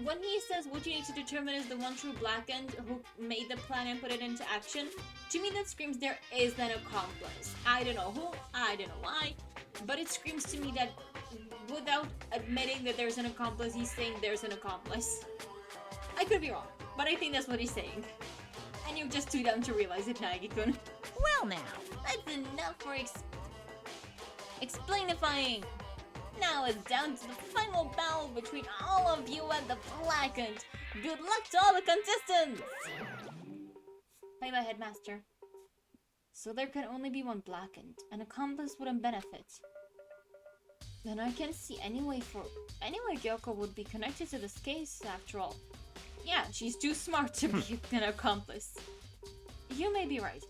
when he says what you need to determine is the one true blackened who made the plan and put it into action, to me that screams there is an accomplice. I don't know who, I don't know why, but it screams to me that without admitting that there's an accomplice, he's saying there's an accomplice. I could be wrong, but I think that's what he's saying. And you're just too dumb to realize it, Nagi-kun. Well now, That's enough for explainifying. Now it's down to the final battle between all of you and the blackened. Good luck to all the contestants! Bye-bye, Headmaster. So there can only be one blackened. An accomplice wouldn't benefit. Then I can't see any way Gyoko would be connected to this case, after all. Yeah, she's too smart to be an accomplice. You may be right.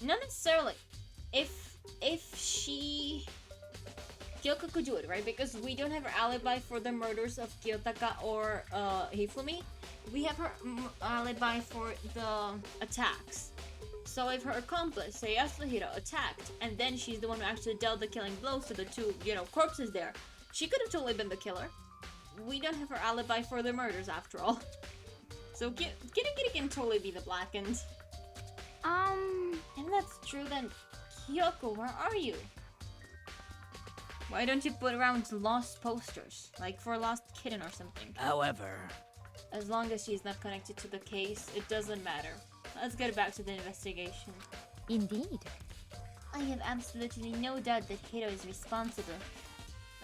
Not necessarily. If Kyoko could do it, right? Because we don't have her alibi for the murders of Kiyotaka or Hifumi. We have her alibi for the attacks. So if her accomplice, say Yasuhiro, attacked, and then she's the one who actually dealt the killing blows to the two, corpses there, she could have totally been the killer. We don't have her alibi for the murders, after all. So Kitty can totally be the blackened. And that's true then. Kyoko, where are you? Why don't you put around lost posters? Like for a lost kitten or something. However... As long as she's not connected to the case, it doesn't matter. Let's get back to the investigation. Indeed. I have absolutely no doubt that Kato is responsible.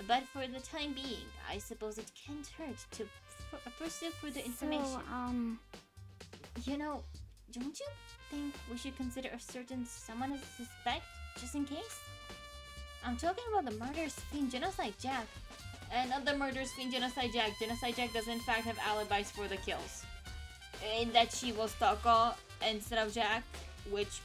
But for the time being, I suppose it can't hurt to pursue further information. Don't you think we should consider a certain someone as a suspect, just in case? I'm talking about the murders fiend Genocide Jack. And other murders fiend Genocide Jack. Genocide Jack does in fact have alibis for the kills. In that she was Taka instead of Jack, which,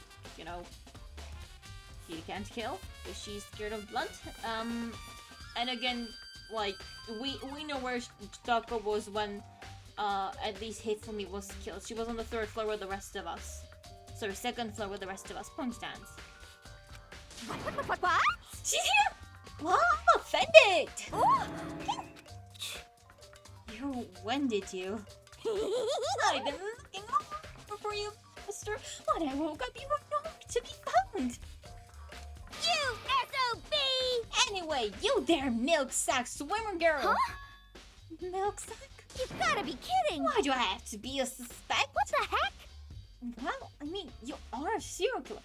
he can't kill because she's scared of blood. And again, like, we know where Taka was when at least Hifumi was killed. She was on the 3rd floor with the rest of us. Sorry, 2nd floor with the rest of us. Point stands. What? She's here! Well, I'm offended! When did you? I've been looking all for you, mister. When I woke up, you were nowhere to be found. You SOB! Anyway, Hey, you there, milk sack swimmer girl! Huh? Milk sack? You've gotta be kidding! Why do I have to be a suspect? What the heck? Well, I mean, you are a serial killer.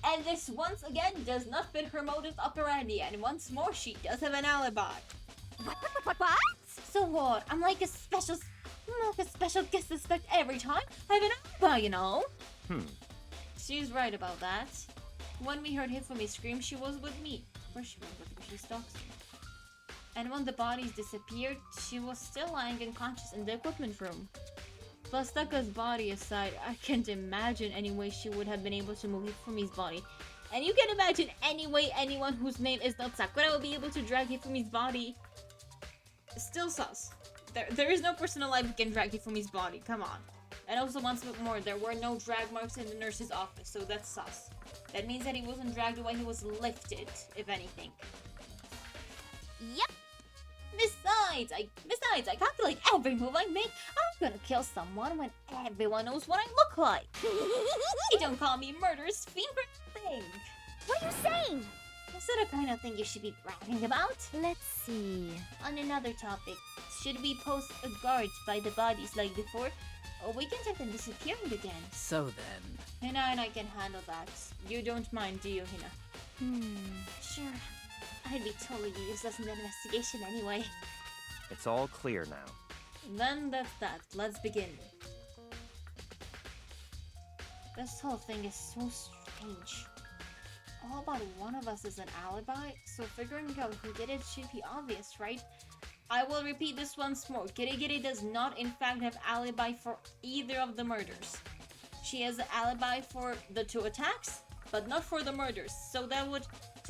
And this once again does not fit her modus operandi, and once more, she does have an alibi. What? So what? I'm like a special guest suspect every time. I have an alibi, you know? She's right about that. When we heard Hifumi scream, she was with me. Where she went with me, she stalks me. And when the bodies disappeared, she was still lying unconscious in the equipment room. Plus, Taka's body aside, I can't imagine any way she would have been able to move Hifumi's body. And you can imagine any way anyone whose name is not Sakura will be able to drag Hifumi's body. Still sus. There is no person alive who can drag Hifumi's body, come on. And also once more, there were no drag marks in the nurse's office, so that's sus. That means that he wasn't dragged away, he was lifted, if anything. Yep. Besides, I calculate every move I make. I'm gonna kill someone when everyone knows what I look like. Hey, don't call me murderous fiend for nothing. What are you saying? Is that the kind of thing you should be bragging about? Let's see. On another topic, should we post a guard by the bodies like before? Or we can have them disappearing again. So then... Hina and I can handle that. You don't mind, do you, Hina? Sure. I'd be totally useless in the investigation anyway. It's all clear now. Then that's that. Let's begin. This whole thing is so strange. All about one of us is an alibi, so figuring out who did it should be obvious, right? I will repeat this once more. Kirigiri does not in fact have alibi for either of the murders. She has an alibi for the 2 attacks, but not for the murders. So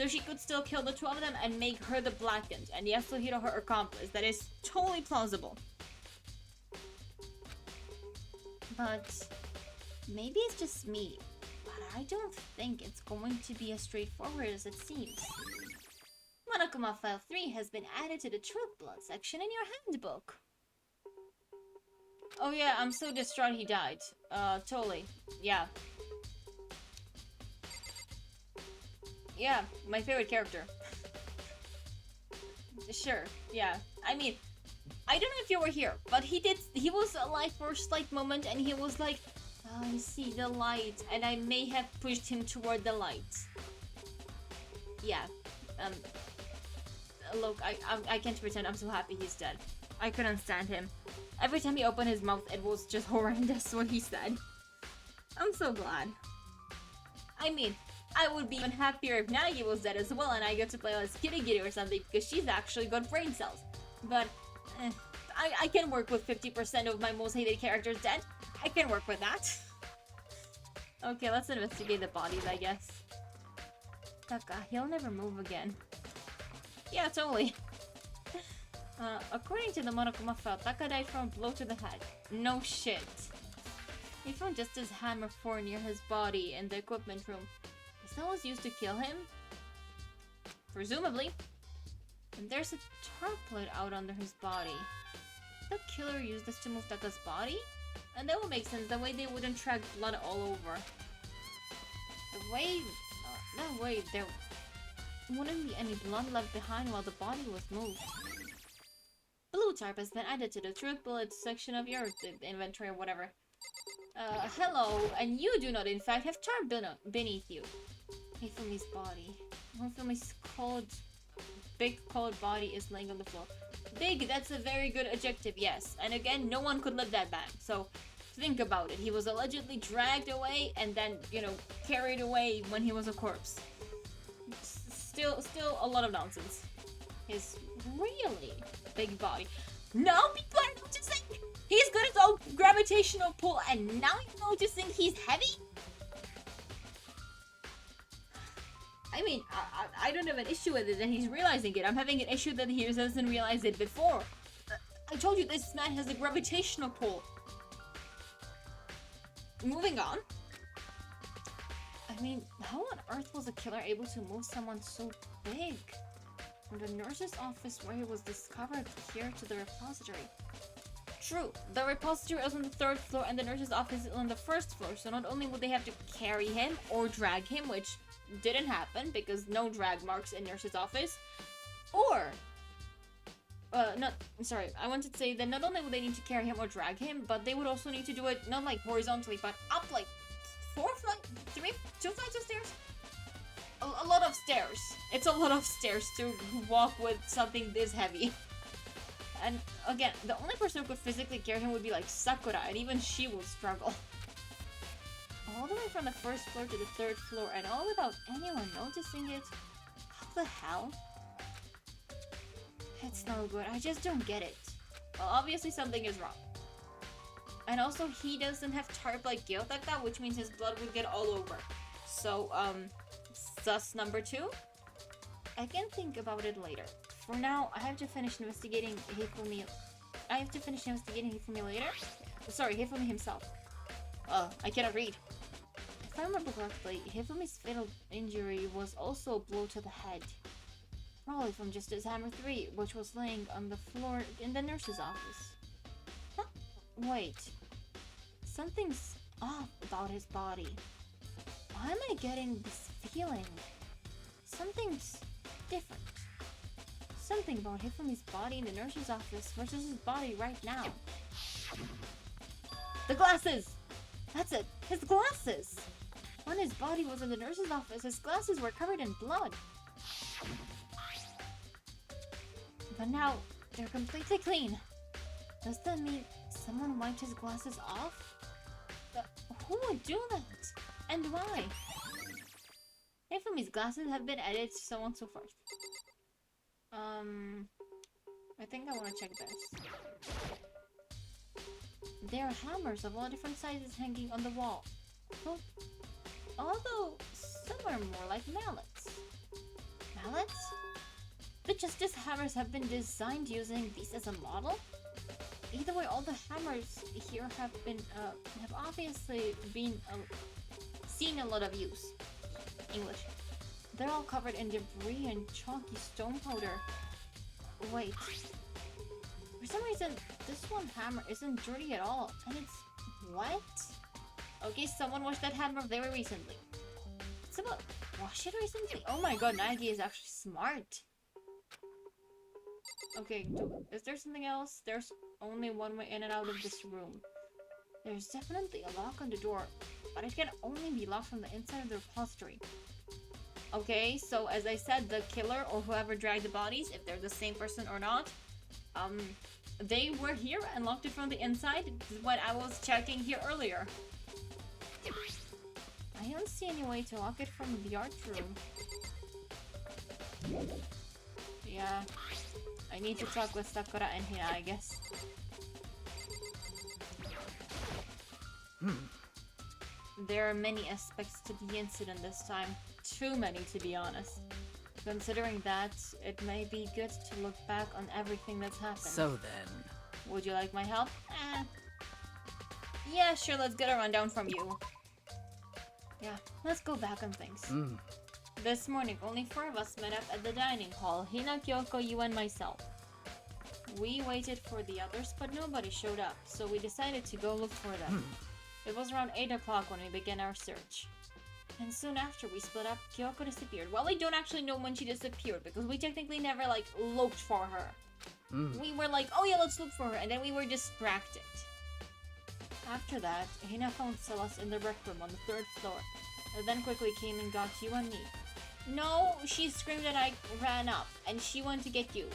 she could still kill the 2 of them and make her the blackened, and Yasuhiro her accomplice. That is totally plausible. But maybe it's just me, but I don't think it's going to be as straightforward as it seems. Monokuma File 3 has been added to the Truth Blood section in your handbook. Oh yeah, I'm so distraught he died. Totally. Yeah. Yeah, my favorite character. Sure, yeah. I mean, I don't know if you were here, but he was alive for a slight moment and he was like, oh, I see the light, and I may have pushed him toward the light. Yeah, look, I can't pretend I'm so happy he's dead. I couldn't stand him. Every time he opened his mouth, it was just horrendous what he said. I'm so glad. I mean, I would be even happier if Nagi was dead as well and I get to play as Kirigiri or something because she's actually got brain cells. But, I can work with 50% of my most hated characters dead. I can work with that. Okay, let's investigate the bodies, I guess. Taka, he'll never move again. Yeah, totally. According to the Monokuma file, Taka died from a blow to the head. No shit. He found just his hammer 4 near his body in the equipment room. Is that was used to kill him? Presumably. And there's a tarpaulin out under his body. The killer used this to move Taka's body? And that would make sense, the way they wouldn't track blood all over. The way... no way, there wouldn't be any blood left behind while the body was moved. Blue tarp has been added to the truth bullets section of your inventory or whatever. Hello, and you do not in fact have tarp beneath you. Hifumi's body. Hifumi's big cold body is laying on the floor. Big, that's a very good adjective, yes. And again, no one could lift that bang. So, think about it. He was allegedly dragged away and then, you know, carried away when he was a corpse. Still a lot of nonsense. His really big body. Now people are noticing! He's got his own gravitational pull and now you're noticing he's heavy? I mean, I don't have an issue with it that he's realizing it. I'm having an issue that he doesn't realize it before. I told you this man has a gravitational pull. Moving on. I mean, how on earth was a killer able to move someone so big? From the nurse's office where he was discovered here to the repository. True, the repository is on the 3rd floor and the nurse's office is on the 1st floor, so not only would they have to carry him or drag him, which didn't happen because no drag marks in nurse's office, Or, sorry, I wanted to say that not only would they need to carry him or drag him, but they would also need to do it not like horizontally, but up like 2 flights of stairs? A lot of stairs. It's a lot of stairs to walk with something this heavy. And again, the only person who could physically carry him would be like Sakura, and even she would struggle. All the way from the 1st floor to the 3rd floor, and all without anyone noticing it? How the hell? It's no good, I just don't get it. Well, obviously something is wrong. And also, he doesn't have tarp like Kiyotaka, which means his blood would get all over. So, sus number 2? I can think about it later. For now, I have to finish investigating Hifumi. Later. Sorry, Hifumi himself. I cannot read. If I remember correctly, Hifumi's fatal injury was also a blow to the head. Probably from just his hammer 3, which was laying on the floor in the nurse's office. Huh? Wait. Something's off about his body. Why am I getting this feeling? Something's different. Something about Hifumi's body in the nurse's office versus his body right now. The glasses! That's it! His glasses! When his body was in the nurse's office, his glasses were covered in blood. But now, they're completely clean. Does that mean someone wiped his glasses off? Who would do that? And why? Hifumi's glasses have been added, so on and so forth. I think I want to check this. There are hammers of all different sizes hanging on the wall. Well, although some are more like mallets. Mallets? The Justice hammers have been designed using these as a model? Either way, all the hammers here have obviously been seen a lot of use. English. They're all covered in debris and chalky stone powder. Wait. For some reason, this one hammer isn't dirty at all, and it's wet? Okay, someone washed that hammer very recently. Someone washed it recently? Oh my god, Nagi is actually smart. Okay, is there something else? There's only one way in and out of this room. There's definitely a lock on the door, but it can only be locked from the inside of the repository. Okay, so as I said, the killer or whoever dragged the bodies, if they're the same person or not, they were here and locked it from the inside. This is what I was checking here earlier. I don't see any way to lock it from the art room. Yeah, I need to talk with Sakura and Hina, I guess. There are many aspects to the incident this time. Too many, to be honest. Considering that, it may be good to look back on everything that's happened. So then... Would you like my help? Yeah, sure, let's get a rundown from you. Yeah, let's go back on things. This morning, only 4 of us met up at the dining hall. Hina, Kyoko, you, and myself. We waited for the others, but nobody showed up, so we decided to go look for them. It was around 8 o'clock when we began our search. And soon after we split up, Kyoko disappeared. Well, we don't actually know when she disappeared, because we technically never, like, looked for her. We were like, oh yeah, let's look for her, and then we were distracted. After that, Hina found Celeste in the rec room on the 3rd floor, and then quickly came and got you and me. No, she screamed and I ran up, and she went to get you.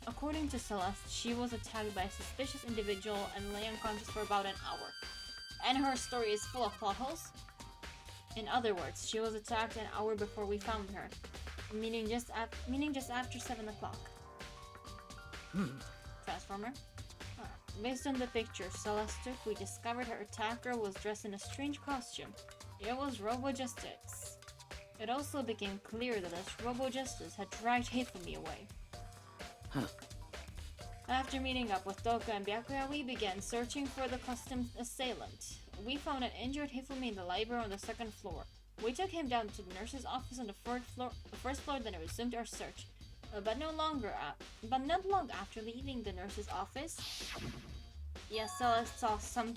According to Celeste, she was attacked by a suspicious individual and lay unconscious for about an hour. And her story is full of plot holes. In other words, she was attacked an hour before we found her, meaning just after 7 o'clock. Transformer? Based on the picture Celeste took, we discovered her attacker was dressed in a strange costume. It was Robo-Justice. It also became clear that this Robo-Justice had dragged Hifumi away. After meeting up with Toka and Byakuya, we began searching for the costumed assailant. We found an injured Hifumi in the library on the 2nd floor. We took him down to the nurse's office on the 1st floor, then resumed our search. But not long after leaving the nurse's office, Celeste saw some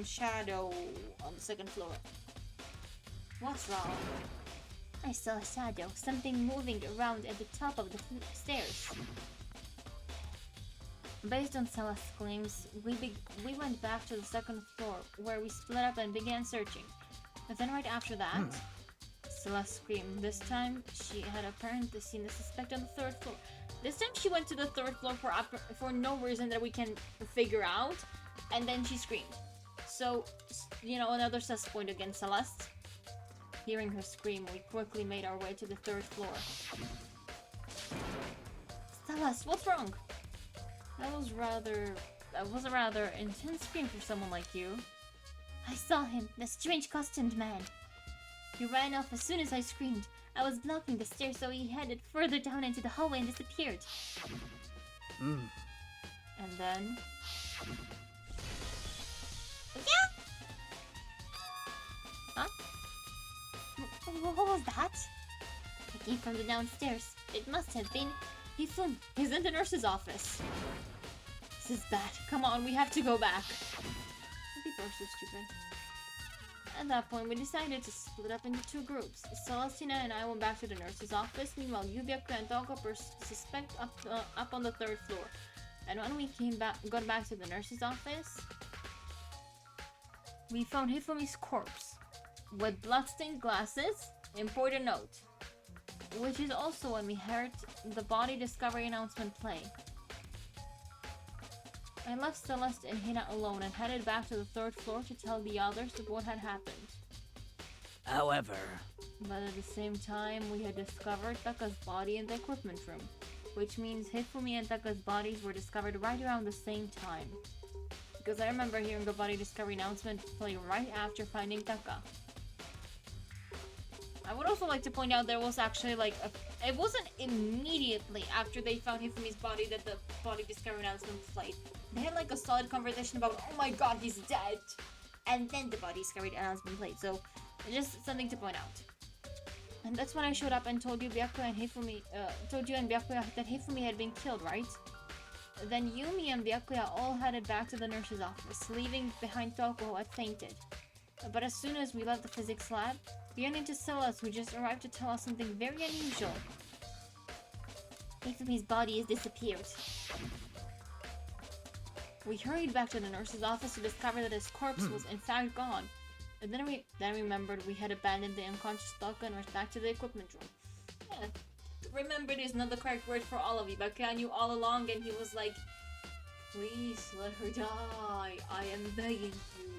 shadow on the 2nd floor. What's wrong? I saw a shadow, something moving around at the top of the stairs. Based on Celeste's claims, we went back to the second floor, where we split up and began searching. But then right after that, Celeste screamed. This time, she had apparently seen the suspect on the third floor. This time she went to the third floor for no reason that we can figure out, and then she screamed. So, you know, another sus point against Celeste. Hearing her scream, we quickly made our way to the third floor. Celeste, what's wrong? That was a rather intense scream for someone like you. I saw him, the strange costumed man. He ran off as soon as I screamed. I was blocking the stairs, so he headed further down into the hallway and disappeared. And then... Yeah! Huh? What was that? It came from the downstairs. It must have been Hifumi. He's in the nurse's office. This is bad. Come on, we have to go back. People are so stupid. At that point, we decided to split up into two groups. Celestina and I went back to the nurse's office, meanwhile Yubyaku and Toga were suspect up on the third floor. And when we got back to the nurse's office, we found Hifumi's corpse with bloodstained glasses. Important note. Which is also when we heard the body discovery announcement play. I left Celeste and Hina alone and headed back to the third floor to tell the others of what had happened. However... But at the same time, we had discovered Taka's body in the equipment room, which means Hifumi and Taka's bodies were discovered right around the same time. Because I remember hearing the body discovery announcement play right after finding Taka. I would also like to point out there was actually like it wasn't immediately after they found Hifumi's body that the body discovery announcement played. They had like a solid conversation about, oh my god, he's dead! And then the body discovery announcement played, so just something to point out. And that's when I showed up and told you Byakuya and Hifumi, that Hifumi had been killed, right? Then Yumi and Byakuya all headed back to the nurse's office, leaving behind Toko who had fainted. But as soon as we left the physics lab, we ran into Celeste, who just arrived to tell us something very unusual. Hifumi's body has disappeared. We hurried back to the nurse's office to discover that his corpse was in fact gone. And then we remembered we had abandoned the unconscious Taka and rushed back to the equipment room. Yeah, remembered is not the correct word for all of you, but I knew all along, and he was like, please let her die, I am begging you.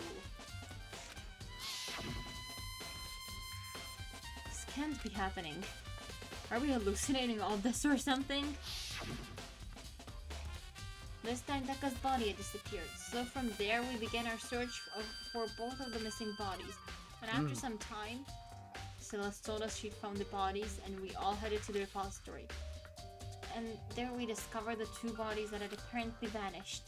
This can't be happening. Are we hallucinating all this or something? This time Taka's body had disappeared, so from there we began our search for both of the missing bodies. And after some time, Celeste told us she'd found the bodies and we all headed to the repository. And there we discovered the two bodies that had apparently vanished.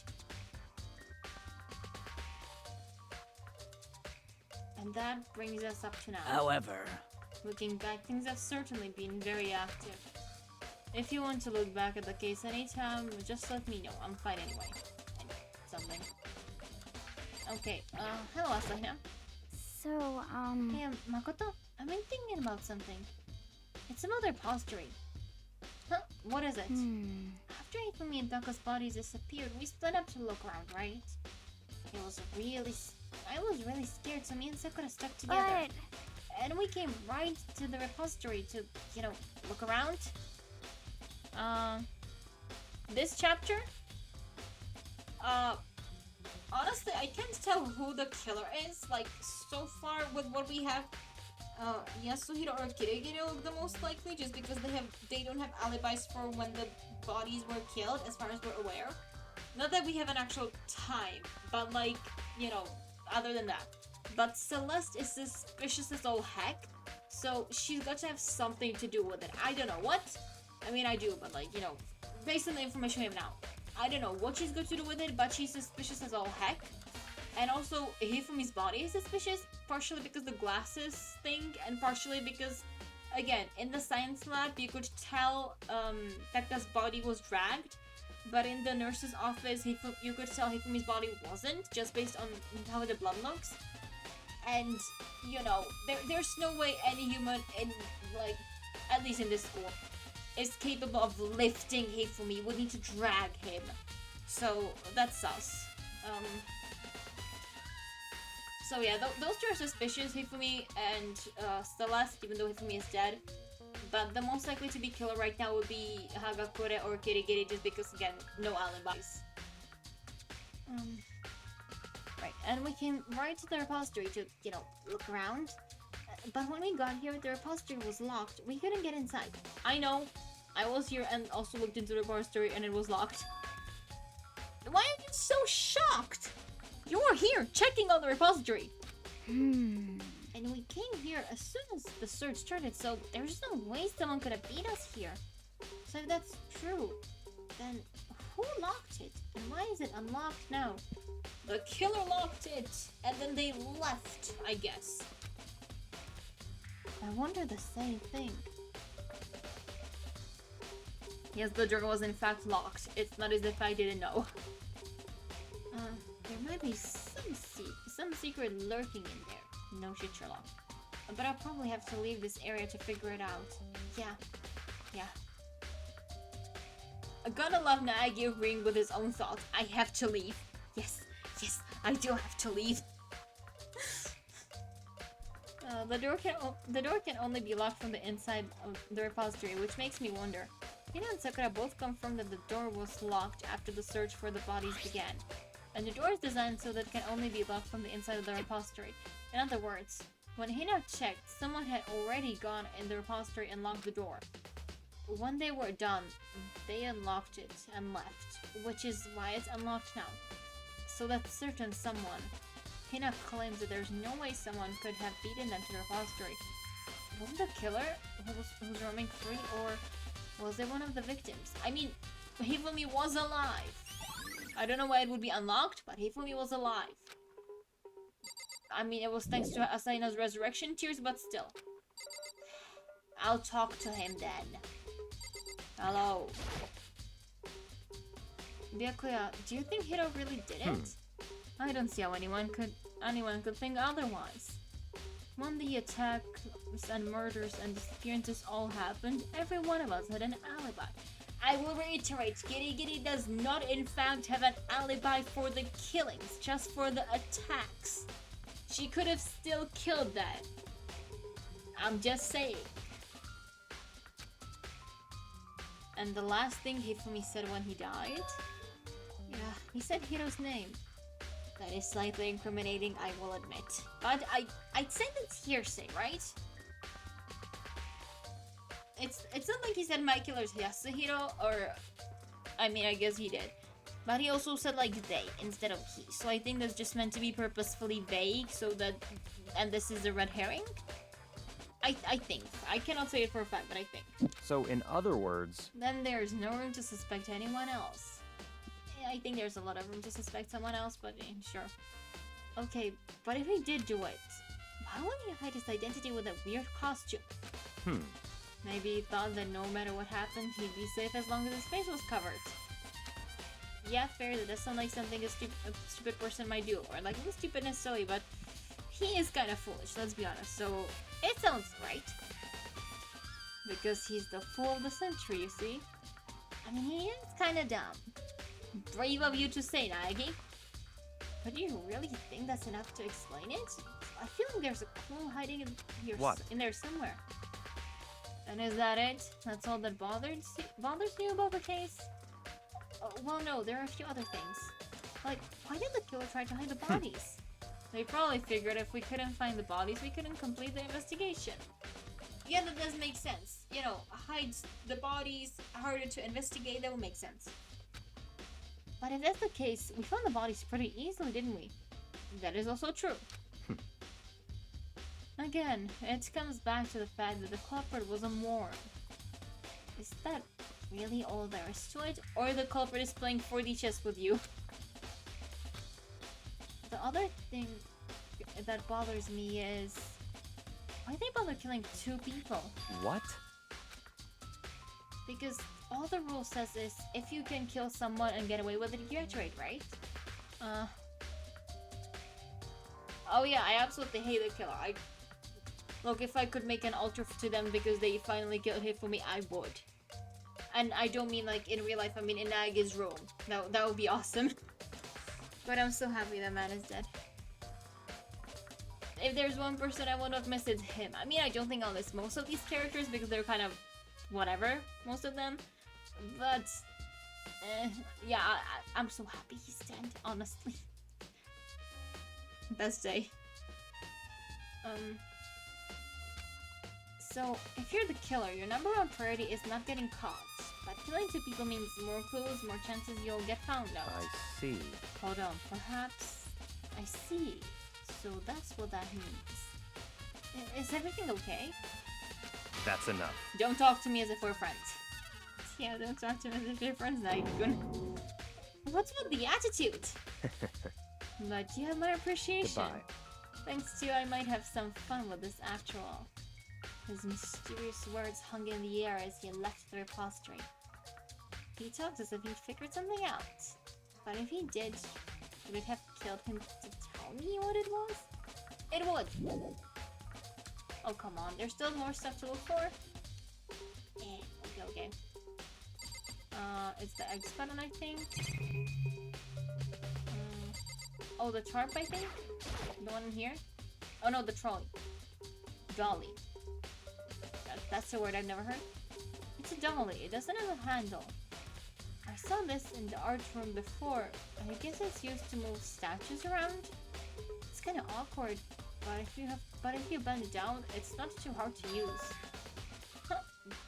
And that brings us up to now. However... Looking back, things have certainly been very active. If you want to look back at the case anytime, just let me know. I'm fine anyway. Something. Okay, hello Asahina. So, Hey, Makoto, I've been thinking about something. It's about their repository. Huh? What is it? After Hifumi and Taka's bodies disappeared, we split up to look around, right? I was really scared, so me and Sakura stuck together. but... And we came right to the repository to, you know, look around. This chapter? Honestly, I can't tell who the killer is. Like, so far with what we have, Yasuhiro or Kiregire look the most likely, just because they don't have alibis for when the bodies were killed, as far as we're aware. Not that we have an actual time, but like, you know, other than that. But Celeste is suspicious as all heck, so she's got to have something to do with it. I don't know what. I mean, I do, but like, you know, based on the information we have now, I don't know what she's got to do with it, but she's suspicious as all heck. And also, Hifumi's body is suspicious, partially because the glasses thing, and partially because, again, in the science lab, you could tell Taka's body was dragged, but in the nurse's office, you could tell Hifumi's body wasn't, just based on how the blood looks. And, you know, there's no way any human in, like, at least in this school, is capable of lifting Hifumi. We need to drag him. So, that's sus. So yeah, those two are suspicious, Hifumi and Celeste, even though Hifumi is dead. But the most likely to be killer right now would be Hagakure or Kirigiri, just because, again, no alibis. Right, and we came right to the repository to, you know, look around. But when we got here, the repository was locked. We couldn't get inside. I know, I was here and also looked into the repository and it was locked. Why are you so shocked? You were here checking on the repository. And we came here as soon as the search started, so there's no way someone could have beat us here. So if that's true, then who locked it? And why is it unlocked now? The killer locked it, and then they left, I guess. I wonder the same thing. Yes, the door was in fact locked. It's not as if I didn't know. There might be some secret lurking in there. No shit, Sherlock. But I'll probably have to leave this area to figure it out. Yeah. I'm gonna love Naegi agreeing with his own thoughts. I have to leave. Yes, I do have to leave. The door can only be locked from the inside of the repository, which makes me wonder. Hina and Sakura both confirmed that the door was locked after the search for the bodies began. And the door is designed so that it can only be locked from the inside of the repository. In other words, when Hina checked, someone had already gone in the repository and locked the door. When they were done, they unlocked it and left, which is why it's unlocked now. So that certain someone, Hina claims that there's no way someone could have beaten them to the repository. Was the killer who's roaming free, or was it one of the victims? I mean, Hifumi was alive. I don't know why it would be unlocked, but Hifumi was alive. I mean, it was thanks to Asaina's resurrection tears, but still. I'll talk to him then. Hello. Byakuya, do you think Hiro really did it? I don't see how anyone could think otherwise. When the attacks and murders and disappearances all happened, every one of us had an alibi. I will reiterate, Kirigiri does not in fact have an alibi for the killings, just for the attacks. She could have still killed that. I'm just saying. And the last thing Hifumi said when he died? Yeah, he said Hiro's name. That is slightly incriminating, I will admit. But I'd say that's hearsay, right? It's not like he said my killer's Yasuhiro, or... I mean, I guess he did. But he also said, like, they, instead of he. So I think that's just meant to be purposefully vague, so that... And this is a red herring? I think. I cannot say it for a fact, but I think. So, in other words... Then there's no room to suspect anyone else. I think there's a lot of room to suspect someone else, but sure. Okay, but if he did do it, why would he hide his identity with a weird costume? Maybe he thought that no matter what happened, he'd be safe as long as his face was covered. Yeah, fair, that does sound like something a stupid person might do. Or, like, not stupid necessarily, but he is kind of foolish, let's be honest. So, it sounds right. Because he's the fool of the century, you see. I mean, he is kind of dumb. Brave of you to say, Naegi. But do you really think that's enough to explain it? I feel like there's a clue hiding in here, in there somewhere. And is that it? That's all that bothers you about the case? Well, no, there are a few other things. Like, why did the killer try to hide the bodies? They probably figured if we couldn't find the bodies, we couldn't complete the investigation. Yeah, that does make sense. You know, hide the bodies, harder to investigate, that would make sense. But if that's the case, we found the bodies pretty easily, didn't we? That is also true. Again, it comes back to the fact that the culprit was a moron. Is that really all there is to it? Or the culprit is playing 4D chess with you? The other thing that bothers me is... why they bother killing 2 people? What? Because all the rule says is, if you can kill someone and get away with it, you iterate, right? Oh yeah, I absolutely hate the killer. Look, if I could make an altar to them because they finally killed Hifumi, I would. And I don't mean like in real life, I mean in Nagi's room. That would be awesome. But I'm so happy that man is dead. If there's one person I would have missed, it's him. I mean, I don't think I'll miss most of these characters because they're kind of whatever, most of them. But, yeah, I'm so happy he's dead, honestly. Best day. So, if you're the killer, your number one priority is not getting caught. But killing two people means more clues, more chances you'll get found out. I see. Hold on, perhaps... I see. So that's what that means. Is everything okay? That's enough. Don't talk to me as if we're friends. Yeah, don't talk to me as if we're friends, Naikun. What's with the attitude? But you have my appreciation. Goodbye. Thanks to you, I might have some fun with this after all. His mysterious words hung in the air as he left the repository. He talked as if he'd figured something out. But if he did, would it have killed him to tell me what it was? It would! Oh, come on. There's still more stuff to look for? Okay. It's the X button, I think. Oh, the tarp, I think? The one in here? Oh no, the trolley. Dolly. That's a word I've never heard. It's a dolly. It doesn't have a handle. I saw this in the art room before. I guess it's used to move statues around. It's kind of awkward, but if you bend it down, it's not too hard to use. Huh.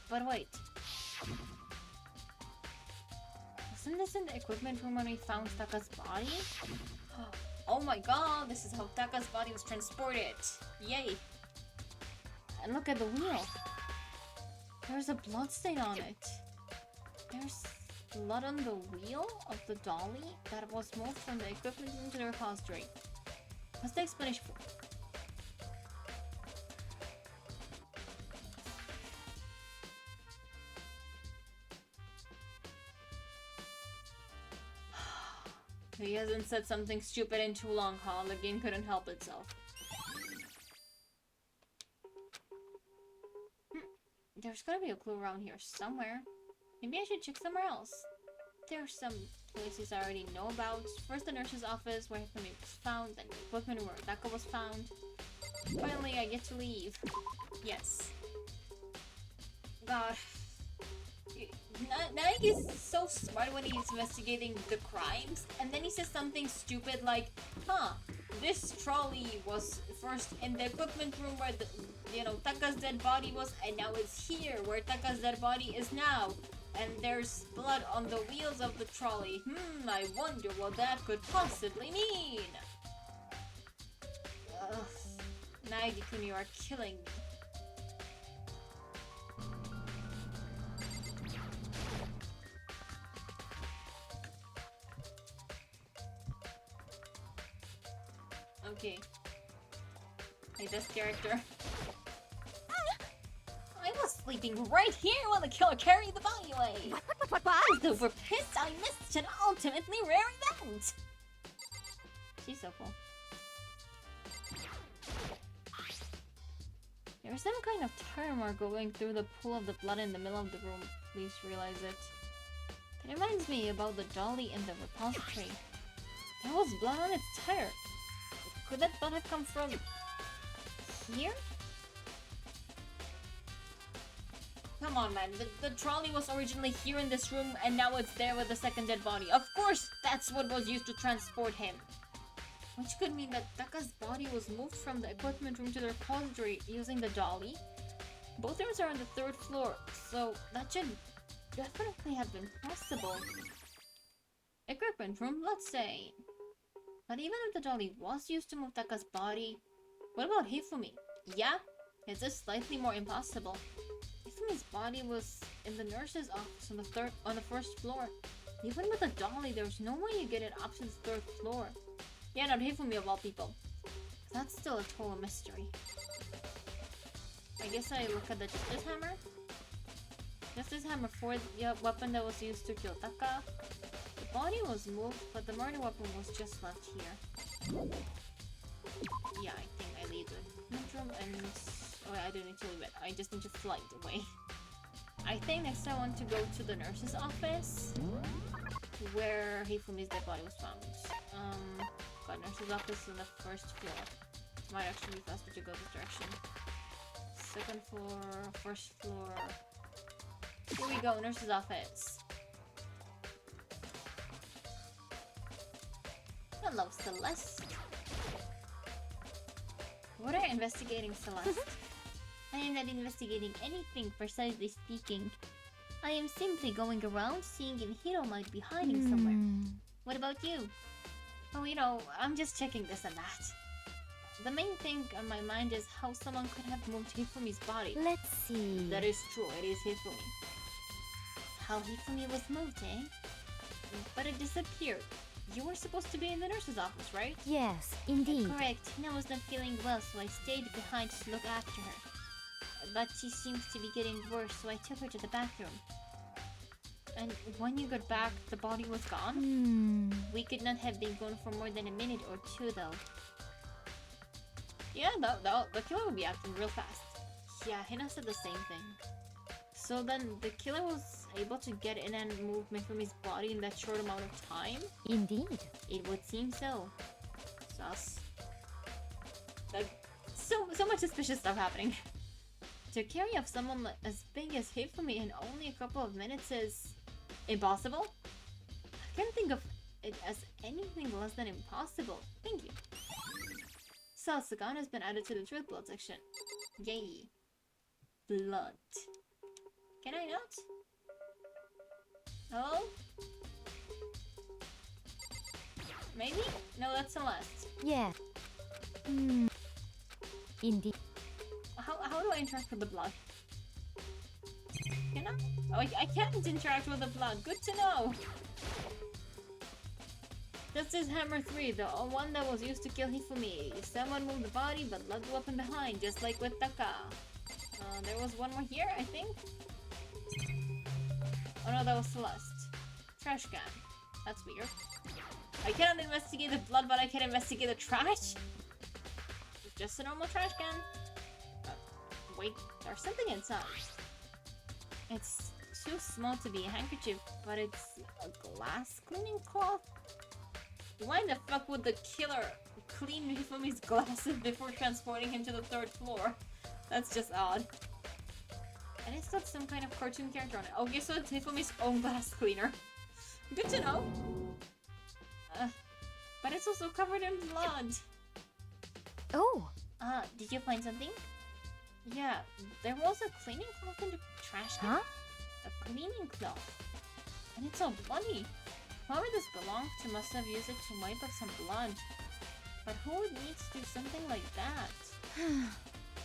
But wait. Wasn't this in the equipment room when we found Taka's body? Oh my god, this is how Taka's body was transported. Yay. And look at the wheel. There's a blood stain on it. There's blood on the wheel of the dolly that was moved from the equipment room to the repository. What's the explanation for? He hasn't said something stupid in too long, huh? The game couldn't help itself. There's gotta be a clue around here somewhere. Maybe I should check somewhere else. There's some places I already know about. First the nurse's office where Hifumi was found, then the equipment where Taka was found. Finally, I get to leave. Yes. God. Naik is so smart when he's investigating the crimes, and then he says something stupid like, huh, this trolley was first in the equipment room where the, Taka's dead body was, and now it's here where Taka's dead body is now. And there's blood on the wheels of the trolley. I wonder what that could possibly mean. Ugh. Naigi-kun, you are killing me. Okay. Hey, this character. I was sleeping right here while the killer carried the body away. What? I was over pissed I missed an ultimately rare event. She's so cool. There's some kind of timer going through the pool of the blood in the middle of the room. Please realize it. That reminds me about the dolly in the repository. There was blood on its tire. Could that blood have come from here? Come on, man. The trolley was originally here in this room, and now it's there with the second dead body. Of course, that's what was used to transport him. Which could mean that Taka's body was moved from the equipment room to the repository using the dolly. Both rooms are on the 3rd floor, so that should definitely have been possible. Equipment room, let's say. But even if the dolly was used to move Taka's body, what about Hifumi? Yeah, is this slightly more impossible? Hifumi's body was in the nurse's office on the 1st floor. Even with a dolly, there's no way you get it up to the 3rd floor. Yeah, not Hifumi of all people. That's still a total mystery. I guess I look at the Justice Hammer. Justice Hammer 4, the weapon that was used to kill Taka. The body was moved, but the murder weapon was just left here. Yeah, I think I leave the bedroom and... Oh, I don't need to leave it. I just need to flight away. I think next I want to go to the nurse's office, where Hifumi's dead body was found. Got nurse's office on the first floor. Might actually be faster to go this direction. Second floor, first floor. Here we go, nurse's office. Hello, Celeste. What are you investigating, Celeste? I am not investigating anything, precisely speaking. I am simply going around seeing if Hiro might be hiding somewhere. What about you? Oh, you know, I'm just checking this and that. The main thing on my mind is how someone could have moved Hifumi's body. Let's see. That is true, it is Hifumi. How Hifumi was moved, eh? But it disappeared. You were supposed to be in the nurse's office, right? Yes, indeed. Correct. Hina was not feeling well, so I stayed behind to look after her. But she seems to be getting worse, so I took her to the bathroom. And when you got back, the body was gone? We could not have been gone for more than a minute or two, though. Yeah, the killer would be acting real fast. Yeah, Hina said the same thing. So then, the killer was able to get in and move Mifumi's body in that short amount of time? Indeed. It would seem so. Sus. Like, so much suspicious stuff happening. To carry off someone as big as Hifumi in only a couple of minutes is... impossible? I can't think of it as anything less than impossible. Thank you. So, Sagan has been added to the truth blood section. Yay. Blood. Can I not? Hello? Maybe? No, that's Celeste. Yeah. Indeed. How do I interact with the blood? Can I? Oh, I can't interact with the blood. Good to know. This is Hammer 3, the one that was used to kill Hifumi. Someone moved the body but left the weapon behind, just like with Taka. There was one more here, I think? Oh no, that was Celeste. Trash can. That's weird. I cannot investigate the blood, but I can investigate the trash? Just a normal trash can. Wait, there's something inside. It's too small to be a handkerchief, but it's a glass cleaning cloth? Why the fuck would the killer clean Hifumi's glasses before transporting him to the 3rd floor? That's just odd. And it's got some kind of cartoon character on it. Okay, so it's Hifumi's own glass cleaner. Good to know. But it's also covered in blood. Oh. Did you find something? Yeah, there was a cleaning cloth in the trash can. Huh? A cleaning cloth. And it's all bloody. Whoever this belonged to must have used it to wipe off some blood. But who would need to do something like that?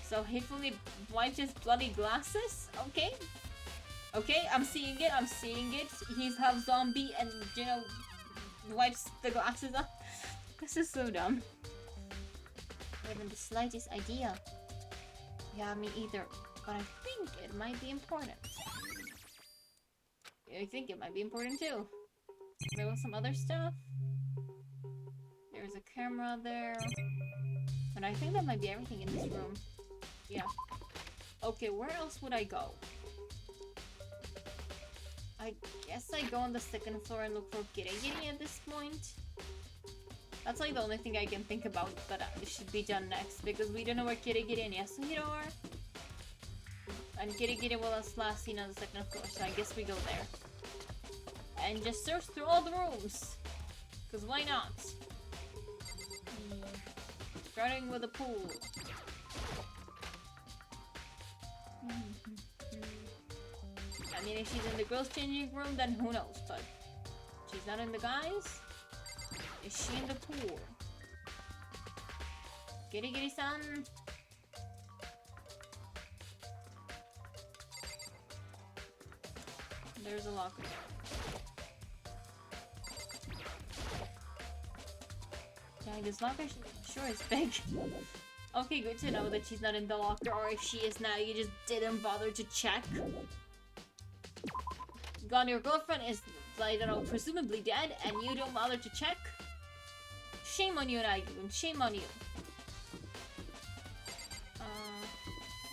So Hifumi wiped his bloody glasses? Okay. Okay, I'm seeing it, He's half zombie and, you know, wipes the glasses off. This is so dumb. I haven't the slightest idea. Yeah, me either. But I think it might be important. I think it might be important too. There was some other stuff. There's a camera there. And I think that might be everything in this room. Yeah. Okay, where else would I go? I guess I go on the 2nd floor and look for Kirigiri at this point. That's like the only thing I can think about that should be done next, because we don't know where Kirigiri and Yasuhiro are. And Kirigiri was last seen on the 2nd floor, so I guess we go there. And just search through all the rooms! Because why not? Starting with the pool. I mean, if she's in the girls' changing room, then who knows, but she's not in the guys? Is she in the pool? Kirigiri-san? There's a locker there. Yeah, this locker sure is big. Okay, good to know that she's not in the locker, or if she is now, you just didn't bother to check. God, your girlfriend is, I don't know, presumably dead, and you don't bother to check? Shame on you, Nagyun. Shame on you.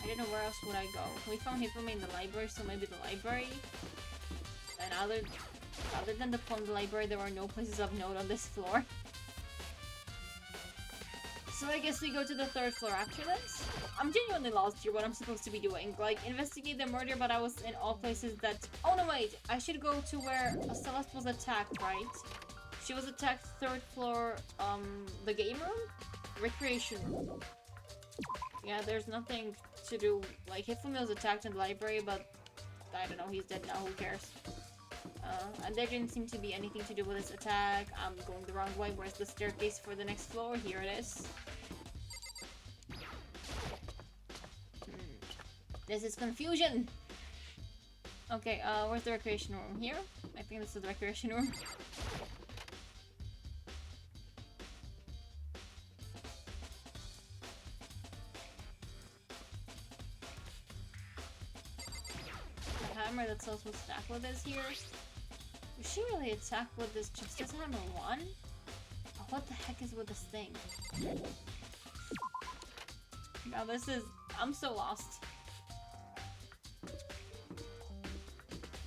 I don't know where else would I go. We found Hifumi in the library, so maybe the library. And other than the phone, the library, there are no places of note on this floor. So I guess we go to the 3rd floor after this? I'm genuinely lost here what I'm supposed to be doing. Like, investigate the murder, but I was in all places that... Oh no, wait! I should go to where Celeste was attacked, right? She was attacked 3rd floor, the game room? Recreation room. Yeah, there's nothing to do. Like, Hifumi was attacked in the library, but... I don't know, he's dead now, who cares? And there didn't seem to be anything to do with his attack. I'm going the wrong way. Where's the staircase for the next floor? Here it is. This is confusion! Okay, where's the recreation room? Here? I think this is the recreation room. The hammer that Celeste was attacked with is here. Was she really attacked with this Justice Hammer 1? Oh, what the heck is with this thing? Now this is... I'm so lost.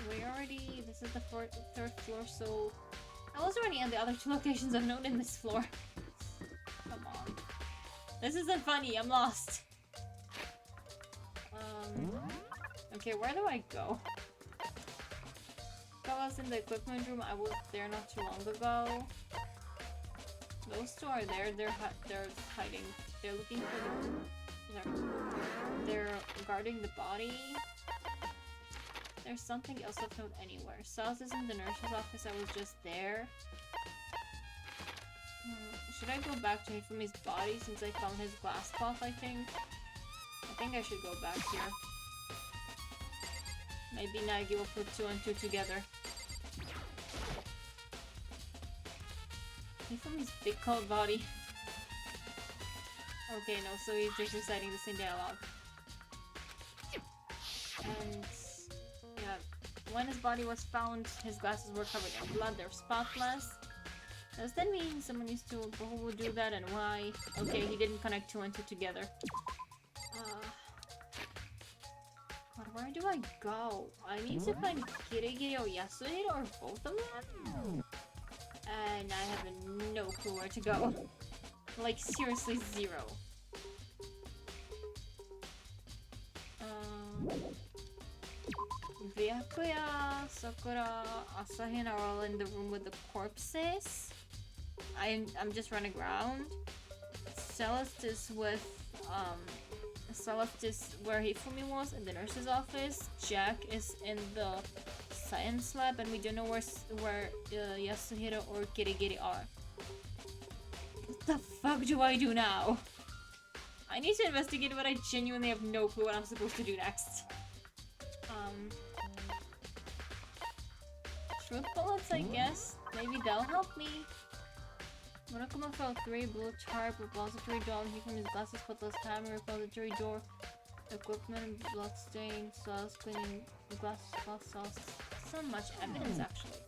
We already... This is the 3rd floor, so... I was already on the other 2 locations of note in this floor. Come on. This isn't funny, I'm lost. Okay, where do I go? I was in the equipment room. I was there not too long ago. Those 2 are there. They're hiding. They're looking for the... They're guarding the body. There's something else of note anywhere. Celeste is in the nurse's office. I was just there. Should I go back to Hifumi's body since I found his glass cloth, I think? I think I should go back here. Maybe Nagi will put 2 and 2 together. Hifumi's big cold body. Okay, no, so he's just reciting the same dialogue. And... yeah, when his body was found, his glasses were covered in blood, they're spotless. Does that mean someone used to... who would do that and why? Okay, he didn't connect 2 and 2 together. God, where do I go? I need to find Kirigiri or Yasuhiro or both of them? And I have no clue where to go. Like, seriously, 0. Byakuya, Sakura, Asahina are all in the room with the corpses. I'm just running around. Celeste is with, Celeste is where Hifumi was, in the nurse's office. Jack is in the science lab, and we don't know where Yasuhiro or Kirigiri are. What the fuck do I do now? I need to investigate, but I genuinely have no clue what I'm supposed to do next. Truth bullets, I guess. Maybe they'll help me. Murakuma fell 3, blue tarp, repository doll, Hifumi's glasses, cutlass, hammer, repository door, equipment, bloodstain, sauce, cleaning, glass sauce. So much evidence, actually.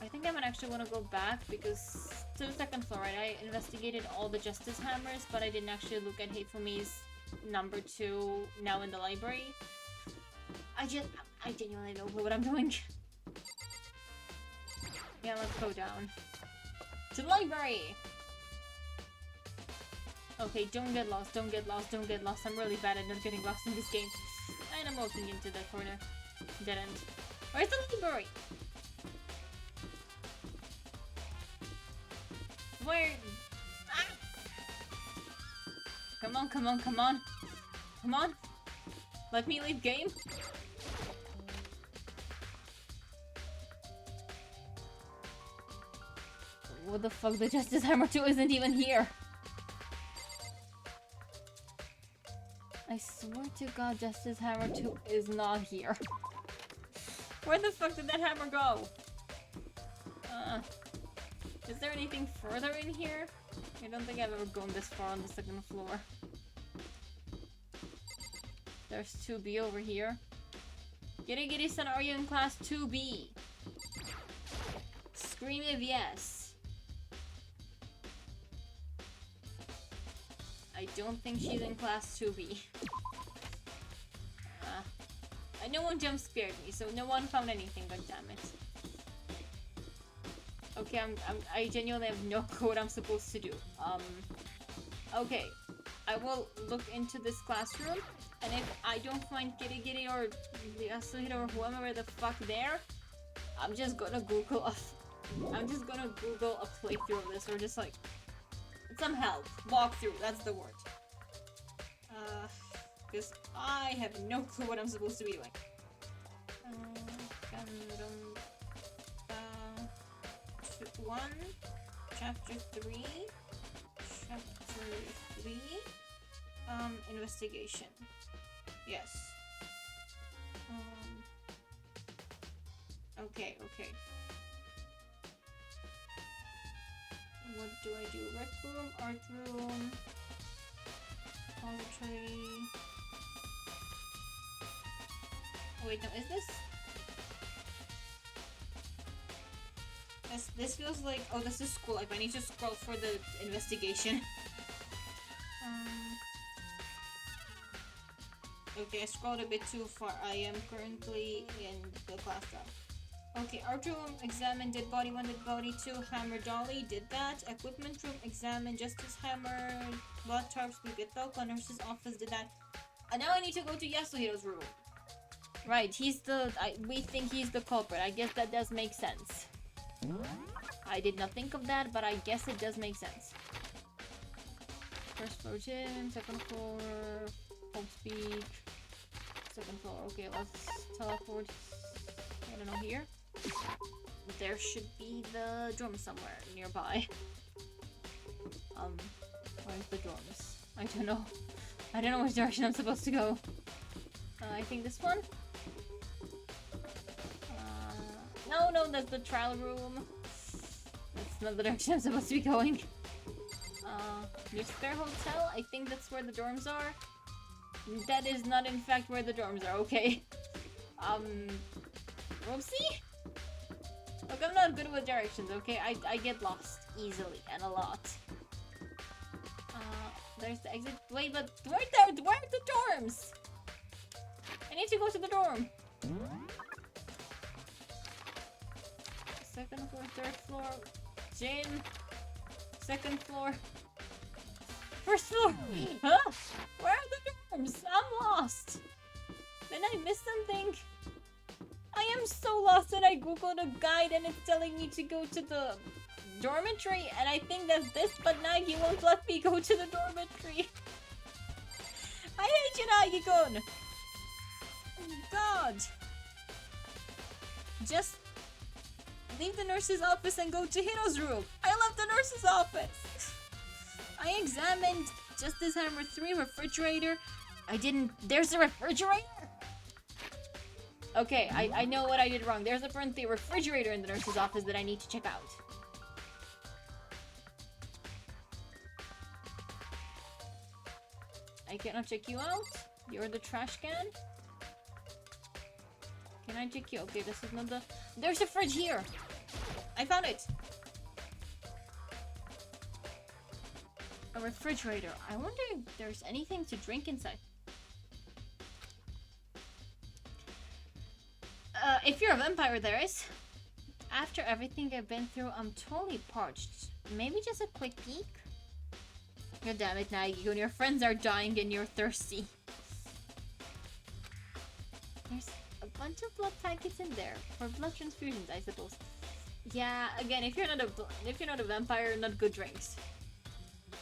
I think I'm actually gonna go back because to the 2nd floor, right? I investigated all the Justice Hammers, but I didn't actually look at Hifumi's number 2 now in the library. I genuinely don't know what I'm doing. Yeah, let's go down. To the library! Okay, don't get lost, don't get lost, don't get lost. I'm really bad at not getting lost in this game. And I'm walking into that corner. Dead end. Where's the library? Where? Ah! Come on, come on, come on. Come on. Let me leave game. What the fuck? The Justice Hammer 2 isn't even here. I swear to God, Justice Hammer 2 is not here. Where the fuck did that hammer go? Is there anything further in here? I don't think I've ever gone this far on the 2nd floor. There's 2B over here. Girigiri-san, are you in class 2B? Scream if yes. I don't think she's in class 2B. No one jump scared me, so no one found anything, god damn it. Okay, I genuinely have no clue what I'm supposed to do. Okay. I will look into this classroom, and if I don't find Kitty Kitty or the Yasuhiro or whoever the fuck there, I'm just gonna Google a playthrough of this, or just like some help. Walkthrough, that's the word. Because I have no clue what I'm supposed to be doing. Chapter 3. Investigation. Yes. Okay. What do I do? Rec room, art room, laboratory. Oh, wait, no, is this? This feels like, oh, this is school. Like I need to scroll for the investigation. Okay, I scrolled a bit too far. I am currently in the classroom. Okay, art room, examine dead body 1, dead body 2, hammer dolly, did that. Equipment room, examine justice hammer, blood tarps, we get Kiyotaka, nurse's office, did that. And now I need to go to Yasuhiro's room. Right, he's the, we think he's the culprit. I guess that does make sense. I did not think of that, but I guess it does make sense. First floor gym, second floor, home speak. Second floor, okay, let's teleport. I don't know, here? There should be the dorm somewhere nearby. Where's the dorms? I don't know. I don't know which direction I'm supposed to go. I think this one? No, that's the trial room. That's not the direction I'm supposed to be going. New Spare Hotel? I think that's where the dorms are. That is not in fact where the dorms are, okay. Whoopsie? Look, I'm not good with directions, okay? I get lost easily and a lot. There's the exit. Wait, but where are the dorms? I need to go to the dorm. Second floor, third floor, gym, second floor, first floor. Huh? Where are the dorms? I'm lost. Did I miss something? I am so lost that I googled a guide and it's telling me to go to the dormitory, and I think that's this, but Nagi won't let me go to the dormitory. I hate you, Nagi-kun! God! Just leave the nurse's office and go to Hiro's room. I love the nurse's office. I examined Justice Hammer 3 refrigerator. I didn't. There's a refrigerator? Okay, I know what I did wrong. There's apparently a refrigerator in the nurse's office that I need to check out. I cannot check you out. You're the trash can. Can I check you? Okay, this is not the... There's a fridge here! I found it! A refrigerator. I wonder if there's anything to drink inside. If you're a vampire, there is. After everything I've been through, I'm totally parched. Maybe just a quick peek? God damn it, Nagi, when your friends are dying and you're thirsty. There's a bunch of blood packets in there for blood transfusions, I suppose. Yeah, again, if you're not a vampire, not good drinks.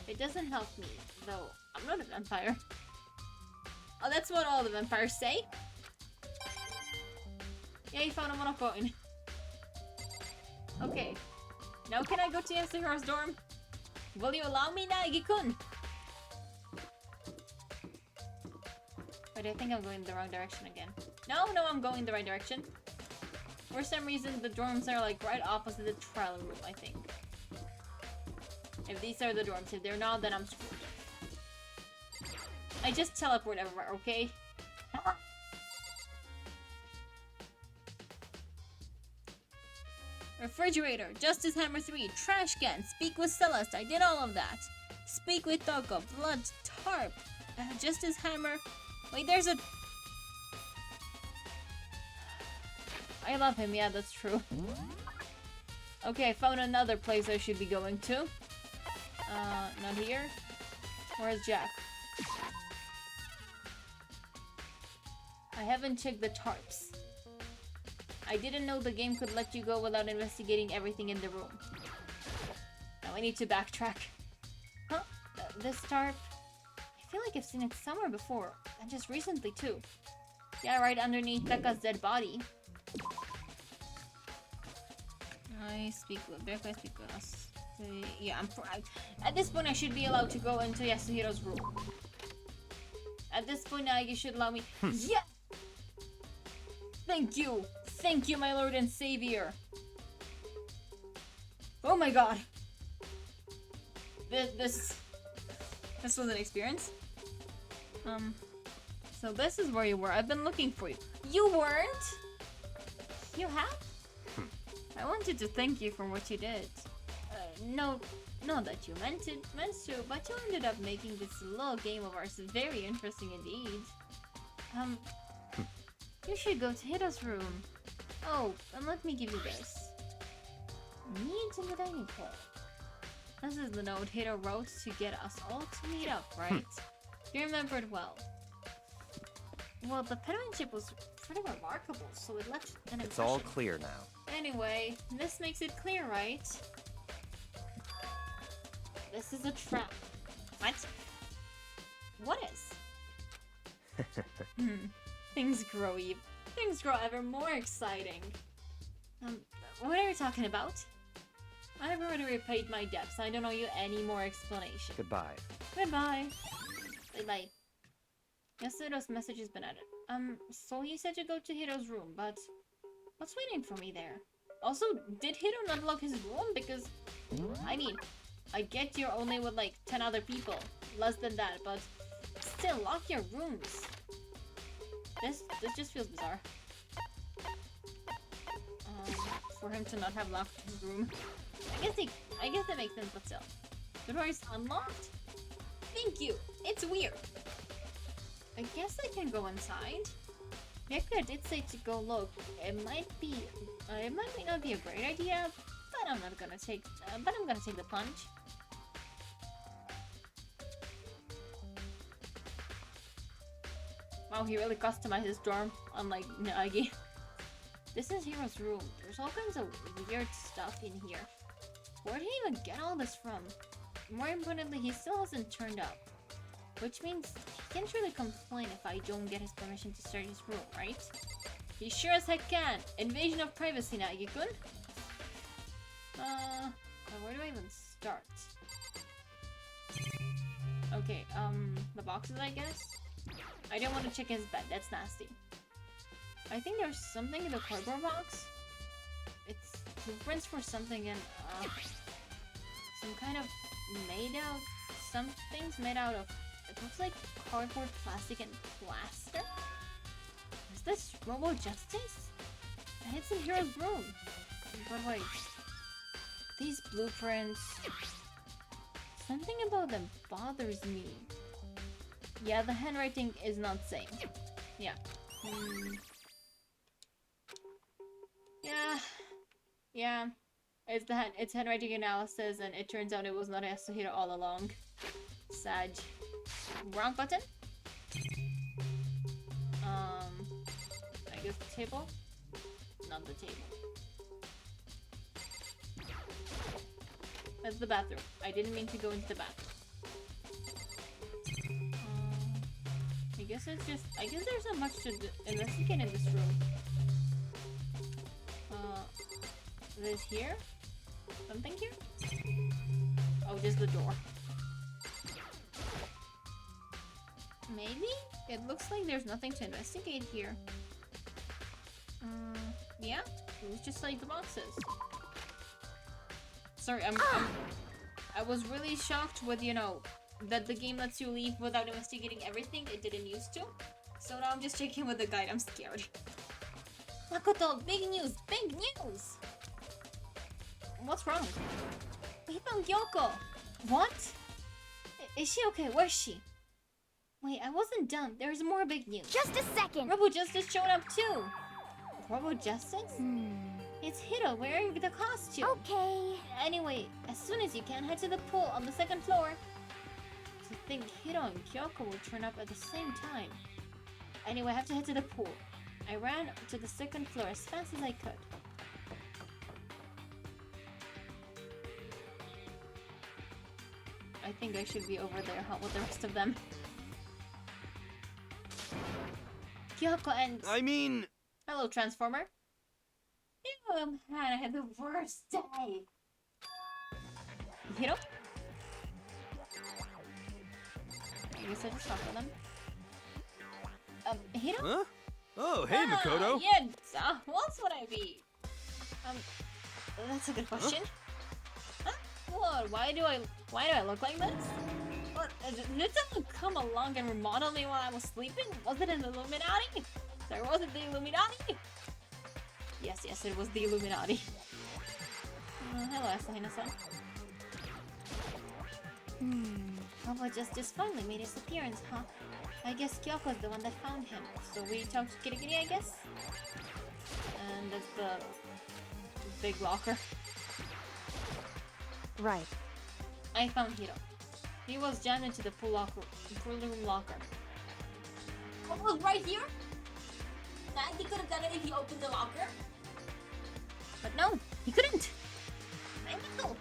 It doesn't help me, though. I'm not a vampire. Oh, that's what all the vampires say. Yeah, you found a monocoin. Okay. Now can I go to Yasuhiro's dorm? Will you allow me, Nagi-kun? But I think I'm going the wrong direction again. No, I'm going the right direction. For some reason, the dorms are like right opposite the trial room, I think. If these are the dorms, if they're not, then I'm screwed. I just teleport everywhere, okay? Refrigerator, Justice Hammer 3, trash can, speak with Celeste, I did all of that. Speak with Toko, blood, tarp, Justice Hammer. Wait, there's a... I love him, yeah, that's true. Okay, I found another place I should be going to. Not here. Where's Jack? I haven't checked the tarps. I didn't know the game could let you go without investigating everything in the room. Now I need to backtrack. Huh? This tarp? I feel like I've seen it somewhere before, and just recently too. Yeah, right underneath Taka's dead body. I speak with us. Yeah, at this point I should be allowed to go into Yasuhiro's room. At this point now you should allow me. Yeah! Thank you! Thank you, my lord and savior! Oh my god! This was an experience. So this is where you were. I've been looking for you. You weren't? You have? I wanted to thank you for what you did. No, not that you meant to, but you ended up making this little game of ours very interesting indeed. You should go to Hiro's room. Oh, and let me give you this. Meet in the dining hall. This is the note Hiro wrote to get us all to meet up, right? You remembered well. Well, the penmanship was pretty remarkable, so it left an impression. It's all clear now. Anyway, this makes it clear, right? This is a trap. What? What is? Things grow ever more exciting. What are you talking about? I've already repaid my debts. I don't owe you any more explanation. Goodbye. Goodbye. Bye-bye. Yasuhiro's message has been added. So he said to go to Hiro's room, but what's waiting for me there? Also, did Hiro not lock his room? Because, I mean, I get you're only with like 10 other people. Less than that, but still, lock your rooms. This just feels bizarre. For him to not have locked his room. I guess that makes sense, but still. The door is unlocked? Thank you! It's weird. I guess I can go inside. Byakuya did say to go look. It might not be a great idea, but I'm gonna take the plunge. Wow, he really customized his dorm, unlike Nagi. This is Hiro's room. There's all kinds of weird stuff in here. Where did he even get all this from? More importantly, he still hasn't turned up. Which means he can't really complain if I don't get his permission to start his room, right? He sure as heck can! Invasion of privacy, Nagi-kun! Where do I even start? Okay, the boxes, I guess? I don't want to check his bed, that's nasty. I think there's something in the cardboard box. It's blueprints for something and, some kind of something's made out of, it looks like cardboard, plastic, and plaster? Is this Robo Justice? And it's in Hero's room. But wait, these blueprints, something about them bothers me. Yeah, the handwriting is not same. Yeah. Yeah. It's handwriting analysis, and it turns out it was not Yasuhiro all along. Sag. Wrong button? I guess the table? Not the table. That's the bathroom. I didn't mean to go into the bathroom. I guess there's not much to investigate in this room. This here? Something here? Oh, just the door. Maybe? It looks like there's nothing to investigate here. Yeah? It was just like the boxes. Sorry, I was really shocked with, you know, that the game lets you leave without investigating everything. It didn't used to. So now I'm just checking with the guide. I'm scared. Makoto, big news! Big news! What's wrong? We found Yoko! What? Is she okay? Where's she? Wait, I wasn't done. There's more big news. Just a second! Robo Justice showed up too! horrible justice? It's Hiro wearing the costume. Okay. Anyway, as soon as you can, head to the pool on the second floor. To think Hiro and Kyoko will turn up at the same time. Anyway, I have to head to the pool. I ran to the second floor as fast as I could. I think I should be over there with the rest of them. Kyoko and... I mean... Hello, Transformer. Oh man, I had the worst day. Hiro? I guess I just talk to them. Hiro? Huh? Oh, hey, Makoto. Yeah, who else would I be? That's a good question. Huh? What? Why do I look like this? What? Did someone come along and remodel me while I was sleeping? Was it an Illuminati? Sorry, was it the Illuminati? Yes, it was the Illuminati. Hello, Asahina-san. Havoc just finally made his appearance, huh? I guess Kyoko's the one that found him. So we talked to Kirigiri, I guess? And that's the big locker. Right. I found Hiro. He was jammed into the pool room locker. What was right here? Nah, he could have done it if he opened the locker. But no, he couldn't. I know.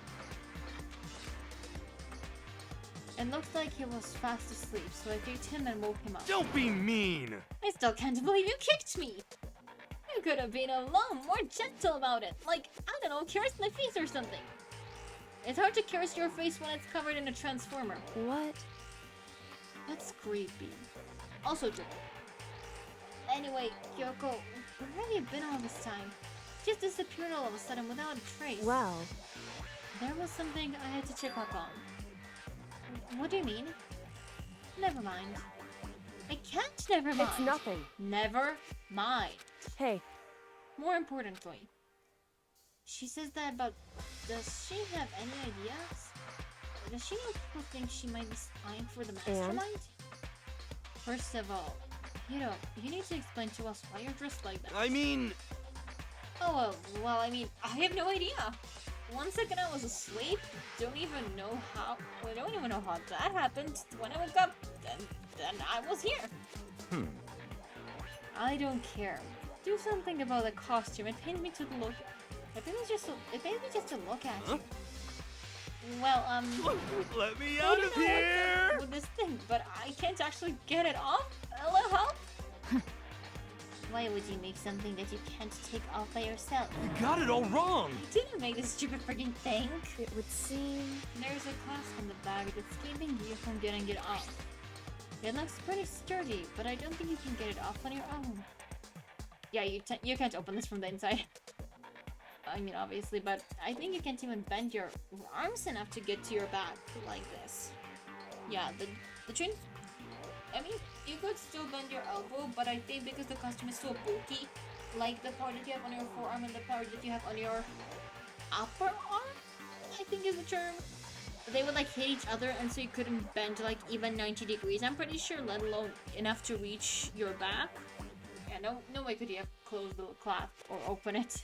It looked like he was fast asleep, so I kicked him and woke him up. Don't be mean! I still can't believe you kicked me! You could have been a lot more gentle about it. Like, I don't know, caress my face or something. It's hard to caress your face when it's covered in a transformer. What? That's creepy. Also true. Anyway, Kyoko, where have you been all this time? Just disappeared all of a sudden without a trace. Well, there was something I had to check up on. What do you mean? Never mind. I can't never mind. it's nothing. Never mind. Hey, More importantly, she says that about... Does she have any ideas? Does she know people think she might be spying for the mastermind? First of all, Hiro, you need to explain to us why you're dressed like that. I mean... Oh, well, I mean, I have no idea. 1 second I was asleep, don't even know how... I don't even know how that happened. When I woke up, then I was here. I don't care. Do something about the costume. It pained me to look... It pained me just to look at you. Well, Let me I out don't of know here! what's up with this thing, but I can't actually get it off. A little help? Why would you make something that you can't take off by yourself? You got it all wrong! I didn't make this stupid freaking thing. it would seem... There's a clasp on the bag that's keeping you from getting it off. It looks pretty sturdy, but I don't think you can get it off on your own. Yeah, you can't open this from the inside. I mean, obviously, but I think you can't even bend your arms enough to get to your back like this. Yeah, the chin. I mean, you could still bend your elbow, but I think because the costume is so bulky, like the part that you have on your forearm and the part that you have on your upper arm, I think is the term. They would like hit each other, and so you couldn't bend like even 90 degrees. I'm pretty sure, let alone enough to reach your back. Yeah, no way could you have closed the clasp or open it.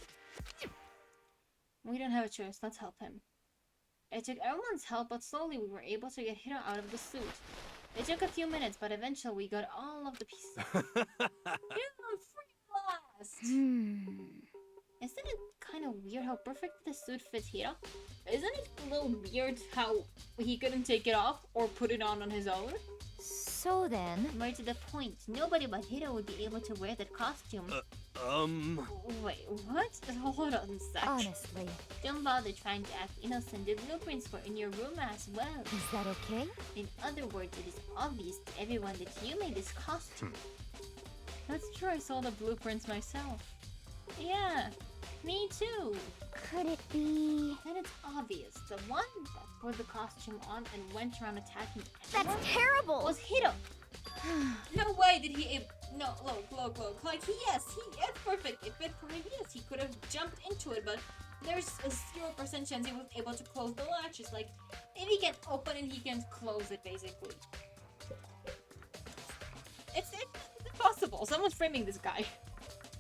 We don't have a choice. Let's help him. It took everyone's help, but slowly we were able to get Hiro out of the suit. It took a few minutes, but eventually we got all of the pieces. Yeah, free blast! Isn't it kind of weird how perfect the suit fits Hiro? Isn't it a little weird how he couldn't take it off or put it on his own? So then... More to the point, nobody but Hiro would be able to wear that costume. Wait, what? Hold on a sec. Honestly. Don't bother trying to act innocent. The blueprints were in your room as well. Is that okay? In other words, it is obvious to everyone that you made this costume. That's true, I saw the blueprints myself. Yeah, me too. Could it be... And it's obvious. The one that put the costume on and went around attacking That's everyone terrible! was Hiro. No way did he... No, look. Like, yes, it's perfect. If it were yes, he could have jumped into it, but there's a 0% chance he was able to close the latches. Like, if he can open it, he can close it, basically. It's impossible. Someone's framing this guy.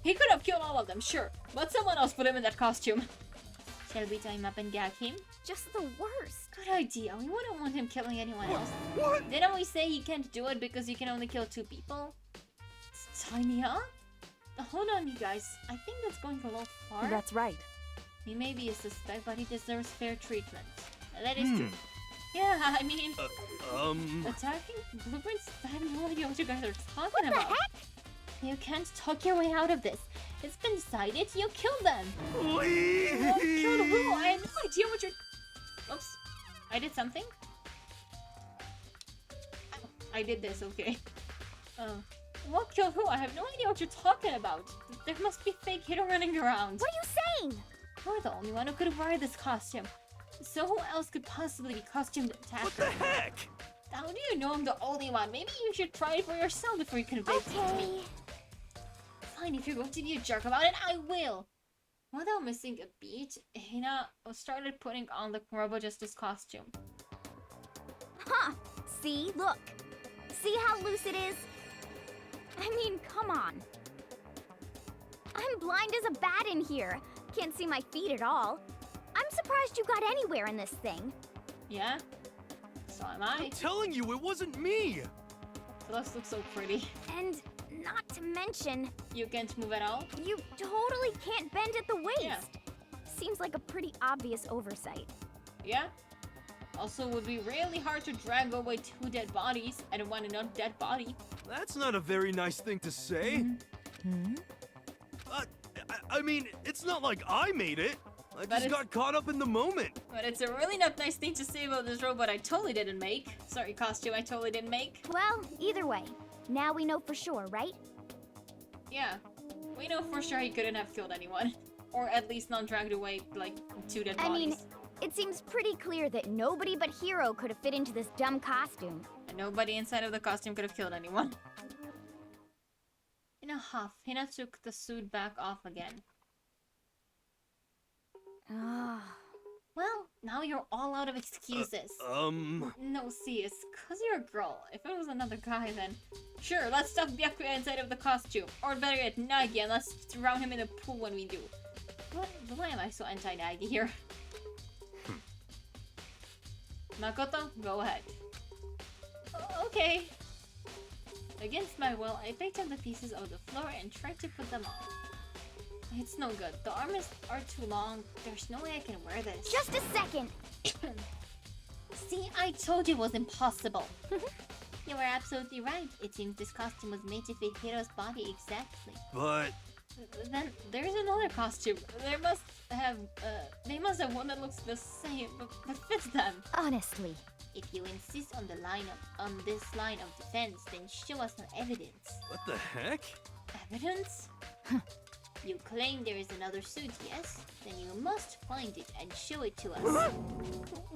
He could have killed all of them, sure, but someone else put him in that costume. Shall we tie him up and gag him? Just the worst. Good idea. We wouldn't want him killing anyone else. What? Didn't we say he can't do it because he can only kill 2 people? Tie me up? Hold on, you guys. I think that's going a little far. That's right. He may be a suspect, but he deserves fair treatment. That is true. Yeah, I mean... Attacking blueprints? I have no idea what you guys are talking about. What the heck? You can't talk your way out of this. It's been decided you killed them. Please. Well, killed who? I have no idea what you're... Oops. I did something? I did this, okay. What killed who? I have no idea what you're talking about. There must be fake hero running around. What are you saying? You're the only one who could wear this costume. So who else could possibly be costumed attacker? What the heck? How do you know I'm the only one? Maybe you should try it for yourself before you convince me. Fine, if you're going to be a jerk about it, I will. Without missing a beat, Hina started putting on the Robo Justice costume. Huh. See? Look. See how loose it is? I mean, come on. I'm blind as a bat in here. Can't see my feet at all. I'm surprised you got anywhere in this thing. Yeah? So am I. I'm telling you, it wasn't me. This looks so pretty. And not to mention, You can't move at all? you totally can't bend at the waist. Yeah. Seems like a pretty obvious oversight. Yeah? Also, it would be really hard to drag away 2 dead bodies and one not dead body. That's not a very nice thing to say. I mean, it's not like I made it. I just got caught up in the moment. But it's a really not nice thing to say about this robot I totally didn't make. Sorry, costume I totally didn't make. Well, either way, now we know for sure, right? Yeah. We know for sure he couldn't have killed anyone. Or at least not dragged away, like, 2 dead bodies. I mean, it seems pretty clear that nobody but Hiro could have fit into this dumb costume. And nobody inside of the costume could have killed anyone. In a huff, Hina took the suit back off again. Well, now you're all out of excuses. No, see, it's 'cause you're a girl. If it was another guy, then... Sure, let's stuff Byakuya inside of the costume. Or better yet, Nagi, and let's drown him in the pool when we do. Why am I so anti-Nagi here? Makoto, go ahead. Okay. Against my will, I picked up the pieces of the floor and tried to put them on. It's no good. The arms are too long. There's no way I can wear this. Just a second! See, I told you it was impossible. You were absolutely right. It seems this costume was made to fit Hiro's body exactly. But... Then there's another costume. They must have one that looks the same, but fits them. Honestly. If you insist on this line of defense, then show us some evidence. what the heck? Evidence? You claim there is another suit, yes? Then you must find it and show it to us.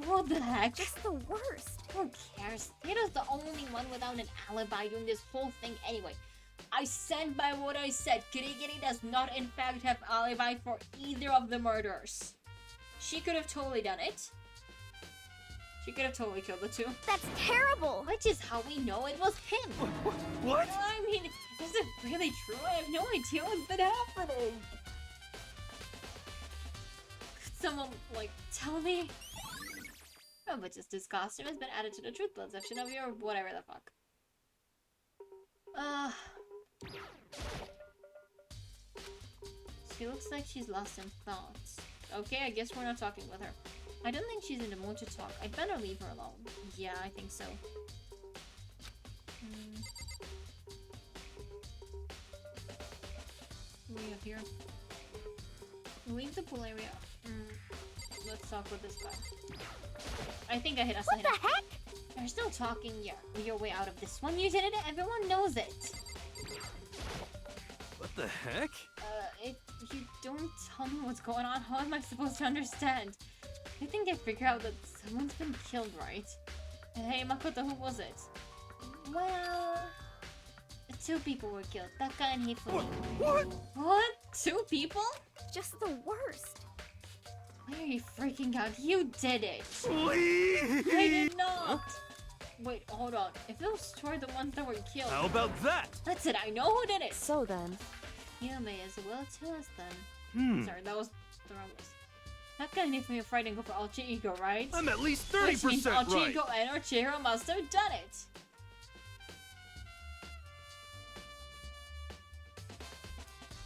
What the heck? Just the worst. Who cares? Hito's the only one without an alibi doing this whole thing anyway. I stand by what I said. Kirigiri does not in fact have alibi for either of the murders. She could have totally done it. She could have totally killed the 2. That's terrible! Which is how we know it was him. What? I mean, is it really true? I have no idea what's been happening. Could someone, like, tell me? Oh, but just this costume has been added to the truth blood section of your whatever the fuck. She looks like she's lost in thoughts. Okay, I guess we're not talking with her. I don't think she's in the mood to talk. I'd better leave her alone. Yeah, I think so. What do we have here? Leave the pool area. Let's talk with this guy. I think I hit us. What the heck? You're still talking your way out of this one. You did it. Everyone knows it. What the heck? If you don't tell me what's going on, how am I supposed to understand? I think I figured out that someone's been killed, right? Hey, Makoto, who was it? Well... 2 people were killed. Taka and Hifumi. What? 2 people? Just the worst. Why are you freaking out? You did it! Please! I did not! Wait, hold on. If those 2 are the ones that were killed... How about that? That's it, I know who did it! So then, You may as well tell us then. Sorry, that was the wrong list. How can if you're afraid and go for Alter Ego, right? I'm at least Which means 30% Alter right. Ego and our Chihiro must have done it.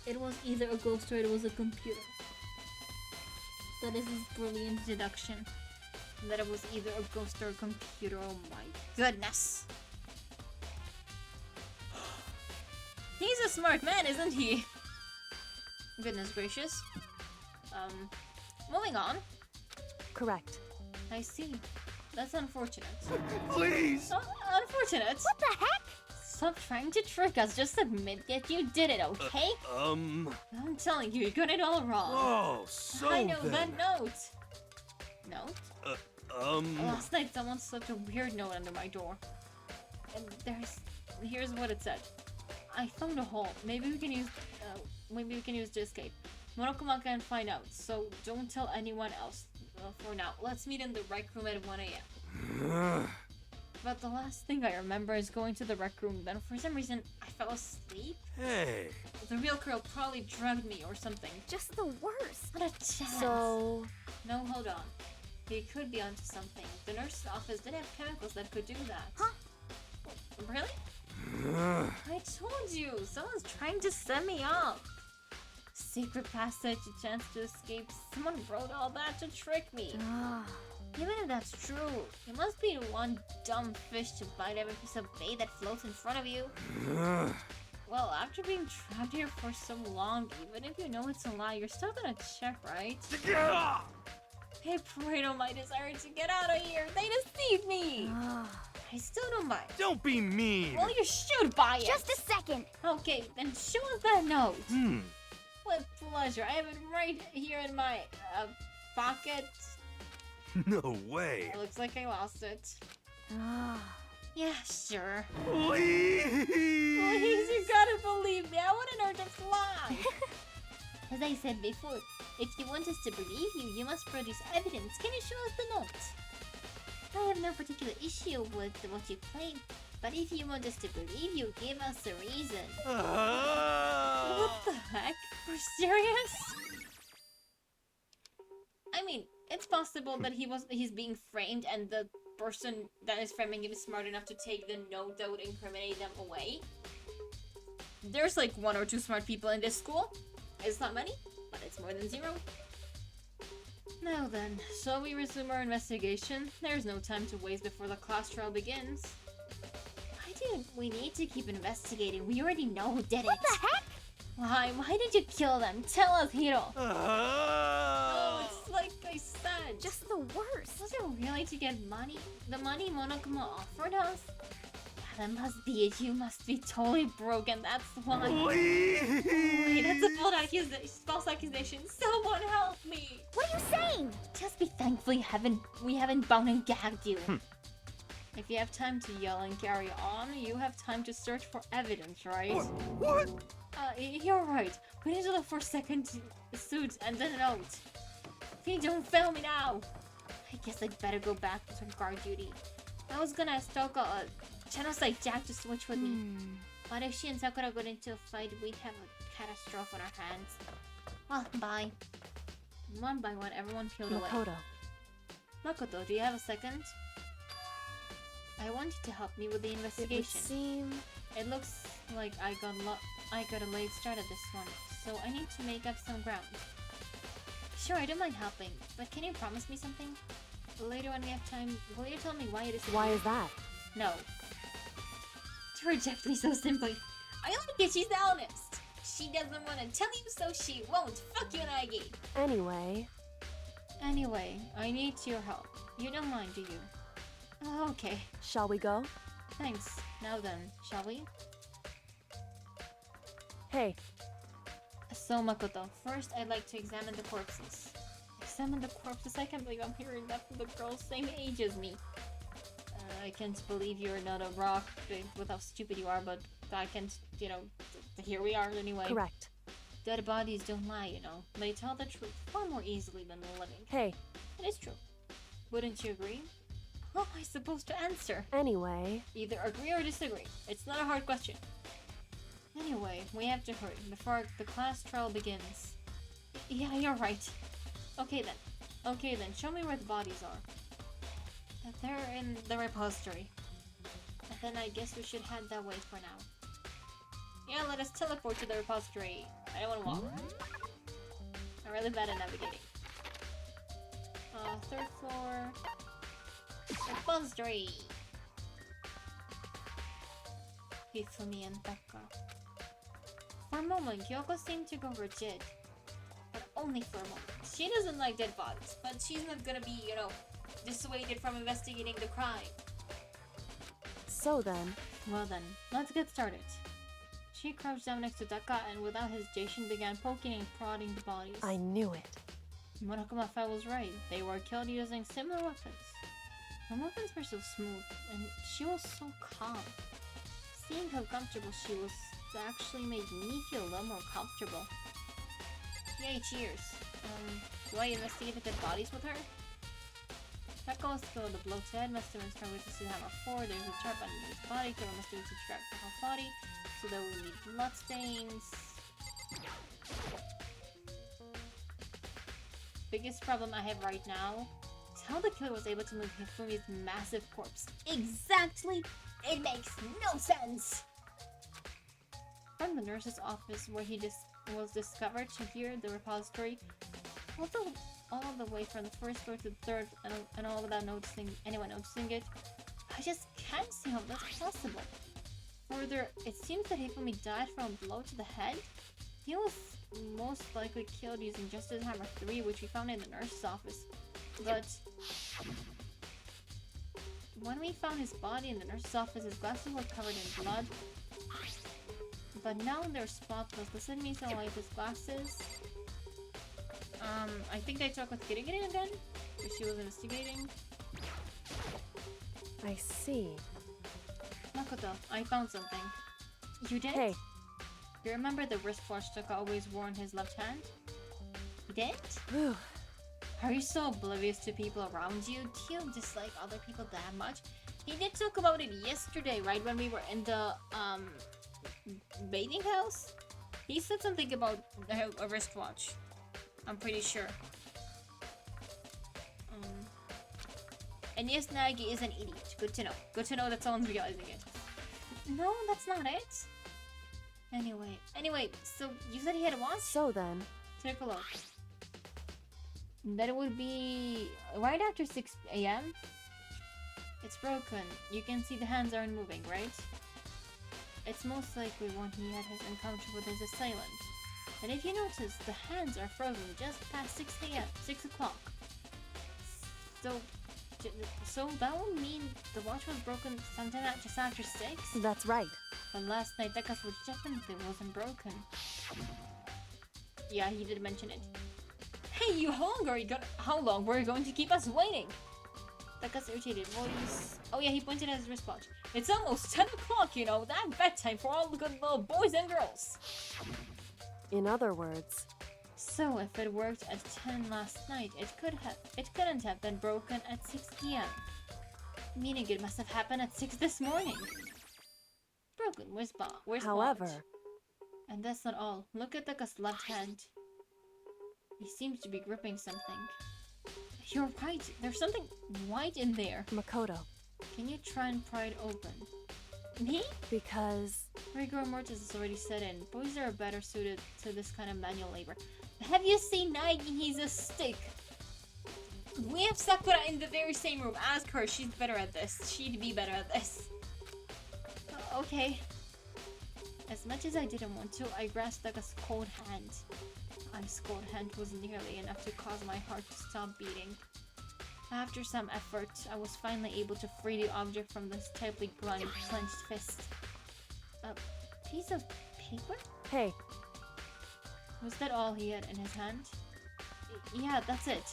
It was either a ghost or it was a computer. That is his brilliant deduction. That it was either a ghost or a computer. Oh my goodness. He's a smart man, isn't he? Goodness gracious. Moving on. Correct. I see. That's unfortunate. Please! Unfortunate? What the heck? Stop trying to trick us. Just admit that you did it, okay? I'm telling you, you got it all wrong. Oh, so I know then. that note. Note? Last night someone slipped a weird note under my door. And here's what it said. I found a hole. Maybe we can use to escape. Monokuma can find out, so don't tell anyone else. For now, let's meet in the rec room at 1 a.m. But the last thing I remember is going to the rec room, then for some reason I fell asleep. Hey. The real girl probably drugged me or something. Just the worst. Not a chance. So... No, hold on. He could be onto something. The nurse's office did have chemicals that could do that. Huh? Really? I told you! Someone's trying to set me up! Secret passage, a chance to escape. Someone wrote all that to trick me. Even if that's true, you must be the one dumb fish to bite every piece of bait that floats in front of you. Well, after being trapped here for so long, even if you know it's a lie, you're still gonna check, right? They preyed on my desire to get out of here. They deceived me. I still don't buy it. Don't be mean. Well, you should buy it. Just a second. Okay, then show us that note. With pleasure. I have it right here in my pocket. No way. It looks like I lost it. Yeah, sure. Please. Please, you gotta believe me. I wouldn't hurt to fly. As I said before, if you want us to believe you, you must produce evidence. Can you show us the note? I have no particular issue with what you claim, but if you want us to believe you, give us a reason. What the heck? We're serious? I mean, it's possible that he's being framed and the person that is framing him is smart enough to take the note that would incriminate them away. There's like 1 or 2 smart people in this school. It's not many, but it's more than 0. Now then, shall we resume our investigation? There's no time to waste before the class trial begins. Why do we need to keep investigating? We already know who did it. What the heck? Why did you kill them? Tell us, Hiro. Oh, it's like I said. Just the worst. Was it really to get money? The money Monokuma offered us? That must be it. You must be totally broken. That's why. Please. Wait, that's a false accusation. Someone help me. What are you saying? Just be thankful we haven't bound and gagged you. If you have time to yell and carry on, you have time to search for evidence, right? What? You're right. We need to look for second suit and then a note. If you don't fail me now, I guess I'd better go back to guard duty. I was gonna stalk a genocide Jack to switch with me. But if she and Sakura got into a fight, we'd have a catastrophe on our hands. Well, bye. One by one, everyone peeled away. Makoto, do you have a second? I want you to help me with the investigation. It looks like I got a late start at this one, so I need to make up some ground. Sure, I don't mind helping, but can you promise me something? Later when we have time, will you tell me why it is? Why is that? No. To reject me so simply. I like it, she's honest. She doesn't want to tell you, so she won't. Fuck you, Nagi. Anyway, I need your help. You don't mind, do you? Oh, okay. Shall we go? Thanks. Now then, shall we? Hey. So, Makoto, first I'd like to examine the corpses. Examine the corpses? I can't believe I'm hearing that from the girl same age as me. I can't believe you're not a rock with how stupid you are, but I can't, here we are anyway. Correct. Dead bodies don't lie, They tell the truth far more easily than the living. Hey. It is true. Wouldn't you agree? How am I supposed to answer? Anyway. Either agree or disagree. It's not a hard question. Anyway, we have to hurry before the class trial begins. Yeah, you're right. Okay then, show me where the bodies are. They're in the repository. And then I guess we should head that way for now. Yeah, let us teleport to the repository. I don't want to walk. I'm really bad at navigating. Third floor. Repository! Hifumi and Taka. For a moment, Kyoko seemed to go rigid. But only for a moment. She doesn't like dead bodies, but she's not gonna be, dissuaded from investigating the crime. So then... Well then, let's get started. She crouched down next to Taka and without hesitation began poking and prodding the bodies. I knew it. Murakuma was right. They were killed using similar weapons. Her movements were so smooth, and she was so calm. Seeing how comfortable she was actually made me feel a little more comfortable. Yay, cheers. Do I investigate the dead bodies with her? Taka was killed with a blow to head, must have been strung with the hammer 4. There's a trap under his body, killer must have subtract the whole body, so there will be bloodstains. Biggest problem I have right now is how the killer was able to move Hifumi's massive corpse. Exactly! It makes no sense! From the nurse's office where he was discovered to here, the repository, all the way from the first floor to the third, and all without anyone noticing it, I just can't see how that's possible. Further, it seems that Hifumi died from a blow to the head. He was most likely killed using Justice Hammer 3, which we found in the nurse's office. But when we found his body in the nurse's office, his glasses were covered in blood. But now they're spotless. Does it mean someone like his glasses? I think I talked with Kirigiri again, where she was investigating. I see. Makoto, I found something. You did? Hey. You remember the wristwatch Taka always wore in his left hand? You did? Whew. Are you so oblivious to people around you? Do you dislike other people that much? He did talk about it yesterday, right? When we were in the, bathing house? He said something about a wristwatch. I'm pretty sure. And yes, Nagi is an idiot. Good to know. Good to know that someone's realizing it. No, that's not it. Anyway, so you said he had a watch? So then... Take a look. That would be right after 6 AM. It's broken. You can see the hands aren't moving, right? It's most likely when he had his encounter with his assailant. And if you notice, the hands are frozen just past 6 AM, 6 o'clock. So that would mean the watch was broken sometime just after 6? That's right. But last night, Taka's watch definitely wasn't broken. Yeah, he did mention it. Hey, how long were you going to keep us waiting? Taka's irritated voice. Oh yeah, he pointed at his wristwatch. It's almost 10 o'clock, That's bedtime for all the good little boys and girls. In other words... So if it worked at 10 last night, it couldn't have been broken at 6 PM. Meaning it must have happened at 6 this morning. Broken, where's However... Bond? And that's not all. Look at Taka's left hand. He seems to be gripping something. You're right, there's something white in there. Makoto. Can you try and pry it open? Me? Because... Rigor mortis has already set in. Boys are better suited to this kind of manual labor. Have you seen Nagi? He's a stick. We have Sakura in the very same room. Ask her. She's better at this. She'd be better at this. Okay. As much as I didn't want to, I grasped Taka's cold hand. Ice cold hand was nearly enough to cause my heart to stop beating. After some effort, I was finally able to free the object from this tightly clenched fist. A piece of paper? Hey. Was that all he had in his hand? Yeah, that's it.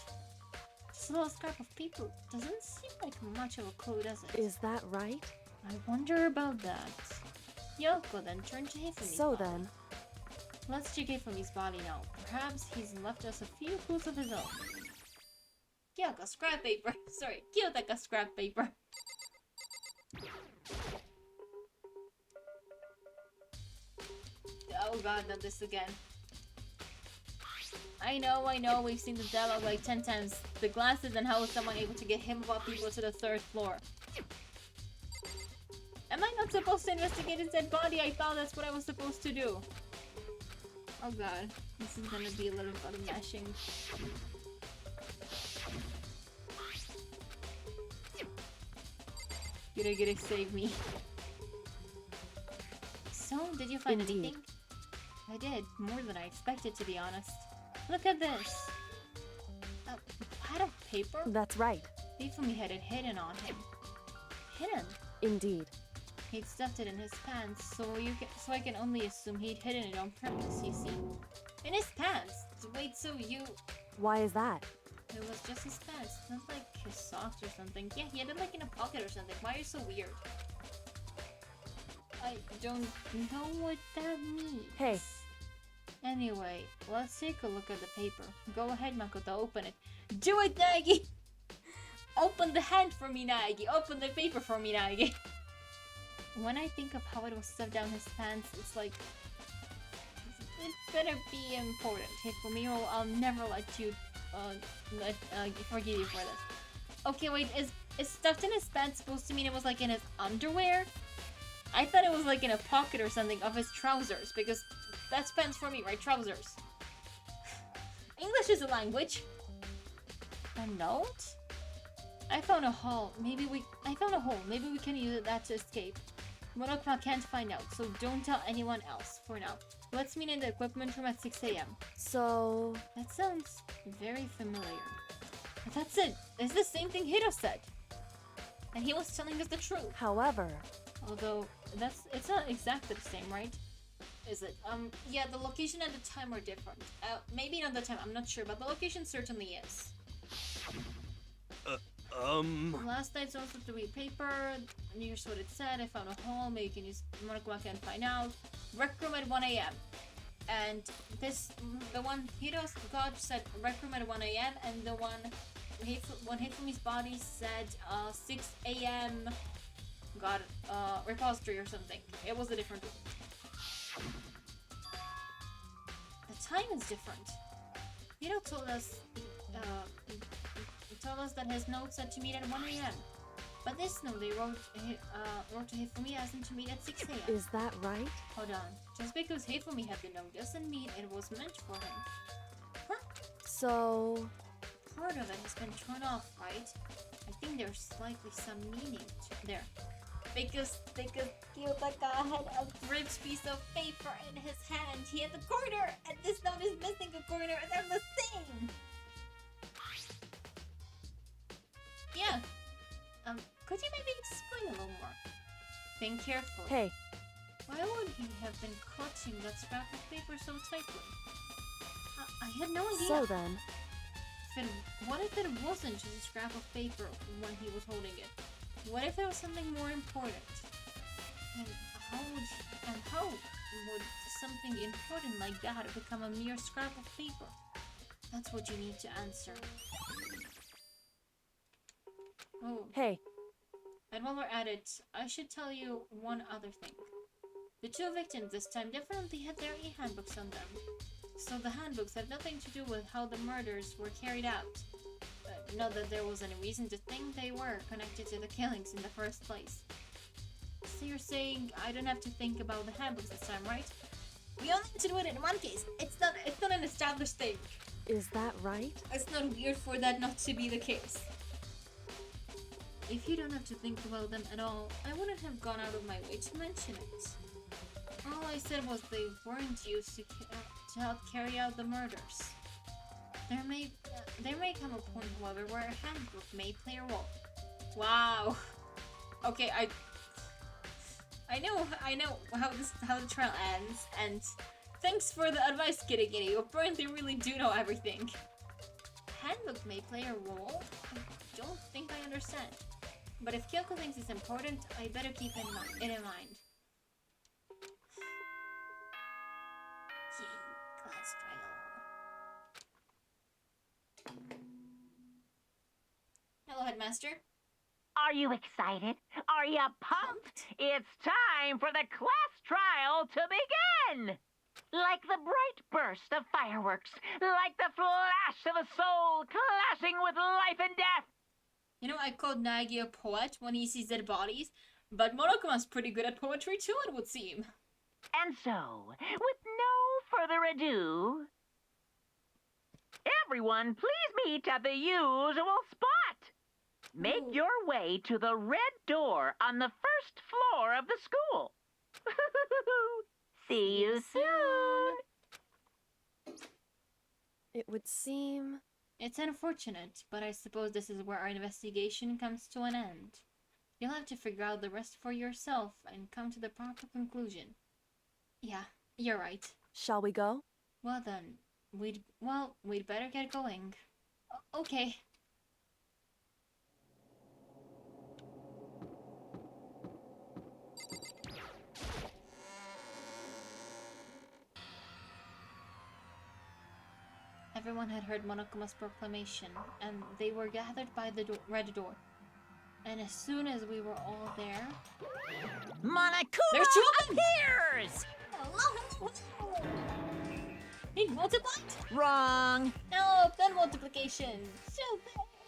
Just a little scrap of paper. Doesn't seem like much of a clue, does it? Is that right? I wonder about that. Yoko then turned to Hifumi's body. Then... Let's check Hifumi's body now. Perhaps he's left us a few clues of his own. Kiyotaka scrap paper. Sorry, Kiyotaka scrap paper. Oh god, not this again. I know, we've seen the dialogue like 10 times. The glasses and how was someone able to get him above people to the 3rd floor. Am I not supposed to investigate his dead body? I thought that's what I was supposed to do. Oh god, this is gonna be a little button mashing. Get it, save me. So, did you find anything? I did, more than I expected, to be honest. Look at this! A pad of paper? That's right. Hifumi had it hidden on him. Hidden? Indeed. He'd stuffed it in his pants, so I can only assume he'd hidden it on purpose, you see. In his pants? Wait, so you... Why is that? It was just his pants, not like his socks or something. Yeah, he had it like in a pocket or something. Why are you so weird? I don't know what that means. Hey. Anyway, let's take a look at the paper. Go ahead, Makoto, open it. Do it, Naegi! Open the hand for me, Naegi! Open the paper for me, Naegi! When I think of how it was stuffed down his pants, it's like... It better be important. Hifumi, or I'll never let you... forgive you for this. Okay, wait, is stuffed in his pants supposed to mean it was like in his underwear? I thought it was like in a pocket or something of his trousers, because that's pants for me, right? Trousers. English is a language. A note? I found a hole. Maybe we can use that to escape. Monokuma can't find out, so don't tell anyone else for now. Let's meet in the equipment room at 6 AM. So... That sounds very familiar. But that's it. It's the same thing Hiro said. And he was telling us the truth. However... Although, it's not exactly the same, right? Is it? Yeah, the location and the time are different. Maybe not the time, I'm not sure, but the location certainly is. Last night's also to read paper. Here's what it said. I found a hole. Maybe you can use Monokuma can find out. Rec room at 1 AM. And the one Hiro's God said rec room at 1 AM, and the one when Hifumi's body said 6 AM. God, repository or something. It was a different room. The time is different. Hiro told us that his note said to meet at 1 AM. But this note they wrote to Hifumi asking to meet at 6 AM. Is that right? Hold on. Just because Hifumi had the note doesn't mean it was meant for him. Huh? So... Part of it has been torn off, right? I think there's likely some meaning there. Because Kiyotaka had a ripped piece of paper in his hand. He had the corner, and this note is missing a corner, and they're the same! Yeah. Could you maybe explain a little more? Think carefully. Hey. Why would he have been clutching that scrap of paper so tightly? I had no idea. So then... What if it wasn't just a scrap of paper when he was holding it? What if there was something more important? And how would something important like that become a mere scrap of paper? That's what you need to answer. Oh. Hey. And while we're at it, I should tell you one other thing. The two victims this time definitely had their e-handbooks on them. So the handbooks have nothing to do with how the murders were carried out. Not that there was any reason to think they were connected to the killings in the first place. So you're saying I don't have to think about the handbooks this time, right? We only need to do it in one case. It's not an established thing. Is that right? It's not weird for that not to be the case. If you don't have to think about them at all, I wouldn't have gone out of my way to mention it. All I said was they weren't used to help carry out the murders. There may come a point, however, where a handbook may play a role. Wow. Okay, I know how the trial ends, and thanks for the advice, Kitty Kitty. You apparently really do know everything. Handbook may play a role? I don't think I understand. But if Kyoko thinks it's important, I better keep it in mind. Class trial. Hello, Headmaster. Are you excited? Are you pumped? It's time for the class trial to begin! Like the bright burst of fireworks, like the flash of a soul clashing with life and death. You know, I called Nagi a poet when he sees dead bodies, but Monokuma's pretty good at poetry too, it would seem. And so, with no further ado, everyone please meet at the usual spot. Make your way to the red door on the first floor of the school. See you soon. It would seem... It's unfortunate, but I suppose this is where our investigation comes to an end. You'll have to figure out the rest for yourself and come to the proper conclusion. Yeah, you're right. Shall we go? Well then, we'd better get going. Okay. Everyone had heard Monokuma's proclamation, and they were gathered by the red door. And as soon as we were all there... Monokuma There's two of them! appears! Hello! He multiplied? Wrong. No, not multiplication.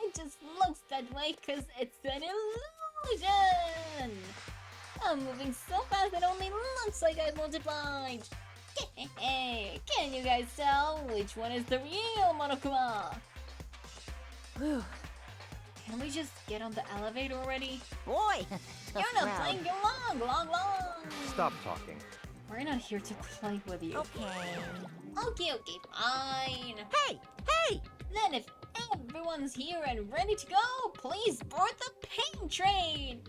It just looks that way because it's an illusion! I'm moving so fast it only looks like I multiplied! Can you guys tell which one is the real Monokuma? Whew. Can we just get on the elevator already? Boy, You're not playing long. Stop talking. We're not here to play with you. Okay. Okay, fine. Hey! Then if everyone's here and ready to go, please board the pain train!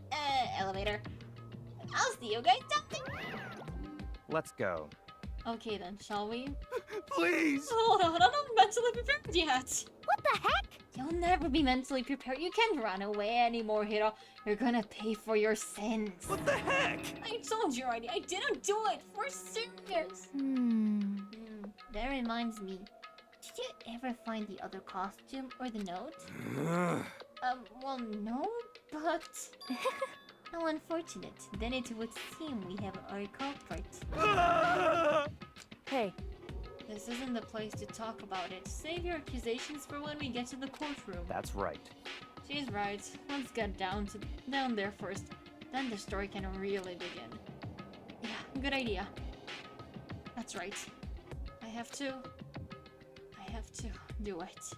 Elevator. I'll see you guys down there. Let's go. Okay then, shall we? Please! Hold on, I'm not mentally prepared yet. What the heck? You'll never be mentally prepared. You can't run away anymore, Hiro. You're gonna pay for your sins. What the heck? I told you already, I didn't do it. For serious. That reminds me. Did you ever find the other costume or the note? Well, no, but... How unfortunate. Then it would seem we have our culprit. Hey, This isn't the place to talk about it. Save your accusations for when we get to the courtroom. That's right. She's right. Let's get down there first. Then the story can really begin. Yeah, good idea. That's right. I have to do it.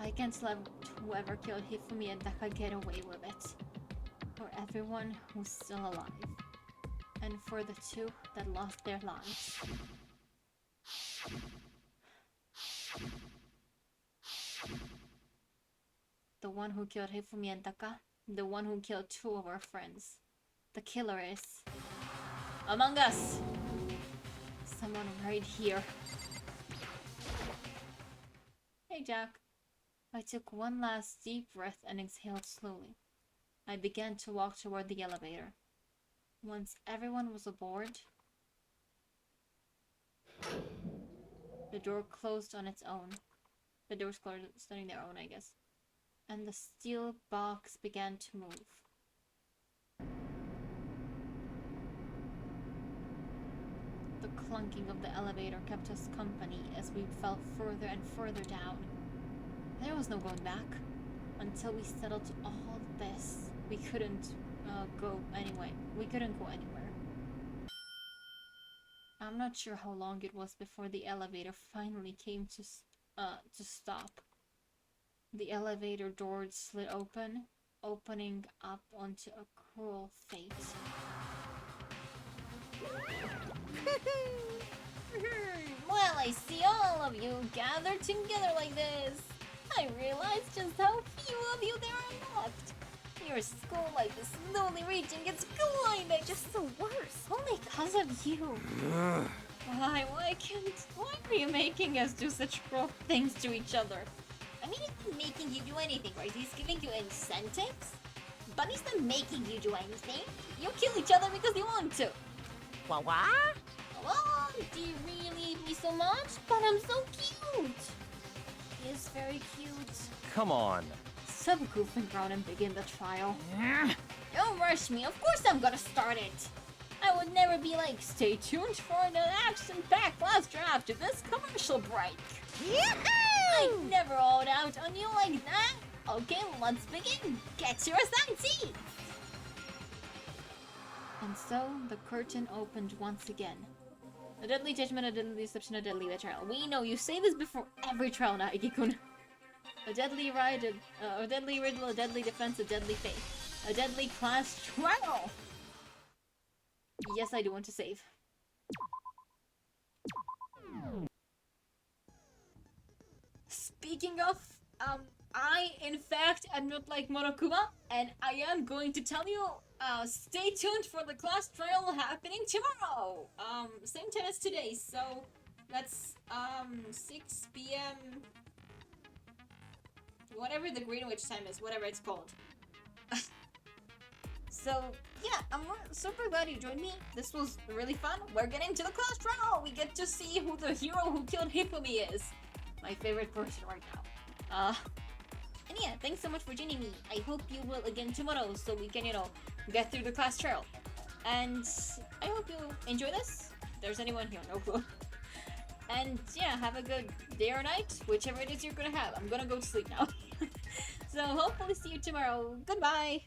I can't let whoever killed Hifumi and Daka get away with it. For everyone who's still alive. And for the two that lost their lives. The one who killed Hifumi and Daka. The one who killed two of our friends. The killer is... among us! Someone right here. Hey, Jack. I took one last deep breath and exhaled slowly. I began to walk toward the elevator. Once everyone was aboard, the door closed on its own. The doors closed on their own, I guess. And the steel box began to move. The clunking of the elevator kept us company as we fell further and further down. There was no going back. Until we settled all this, we couldn't go anyway. We couldn't go anywhere. I'm not sure how long it was before the elevator finally came to stop. The elevator doors slid open, opening up onto a cruel fate. Well, I see all of you gathered together like this. I realize just how few of you there are left. Your school life is slowly reaching its climax. Just the worst. Only because of you. Why are you making us do such cruel things to each other? I mean, he's not making you do anything, right? He's giving you incentives? But he's not making you do anything. You kill each other because you want to. What? Oh, do you really hate me so much? But I'm so cute. He is very cute. Come on. Stop goofing around and begin the trial. Don't rush me. Of course I'm gonna start it. I would never be like, stay tuned for an action-packed last draft to this commercial break. I'd never hold out on you like that. Okay, let's begin. Get your assigned seat. And so the curtain opened once again. A deadly judgment, a deadly deception, a deadly betrayal. We know you say this before every trial, Naegi-kun. A deadly ride, a deadly riddle, a deadly defense, a deadly fate. A deadly class trial! Yes, I do want to save. Speaking of, I, in fact, am not like Monokuma, and I am going to tell you, stay tuned for the class trial happening tomorrow! Same time as today, so that's, 6 p.m. Whatever the Greenwich time is, whatever it's called. So, yeah, I'm super glad you joined me. This was really fun. We're getting to the class trial! We get to see who the hero who killed Hifumi is. My favorite person right now. And yeah, thanks so much for joining me. I hope you will again tomorrow so we can, you know, get through the class trial. And I hope you enjoy this. If there's anyone here, no clue. And yeah, have a good day or night, whichever it is you're gonna have. I'm gonna go to sleep now. So hopefully see you tomorrow. Goodbye!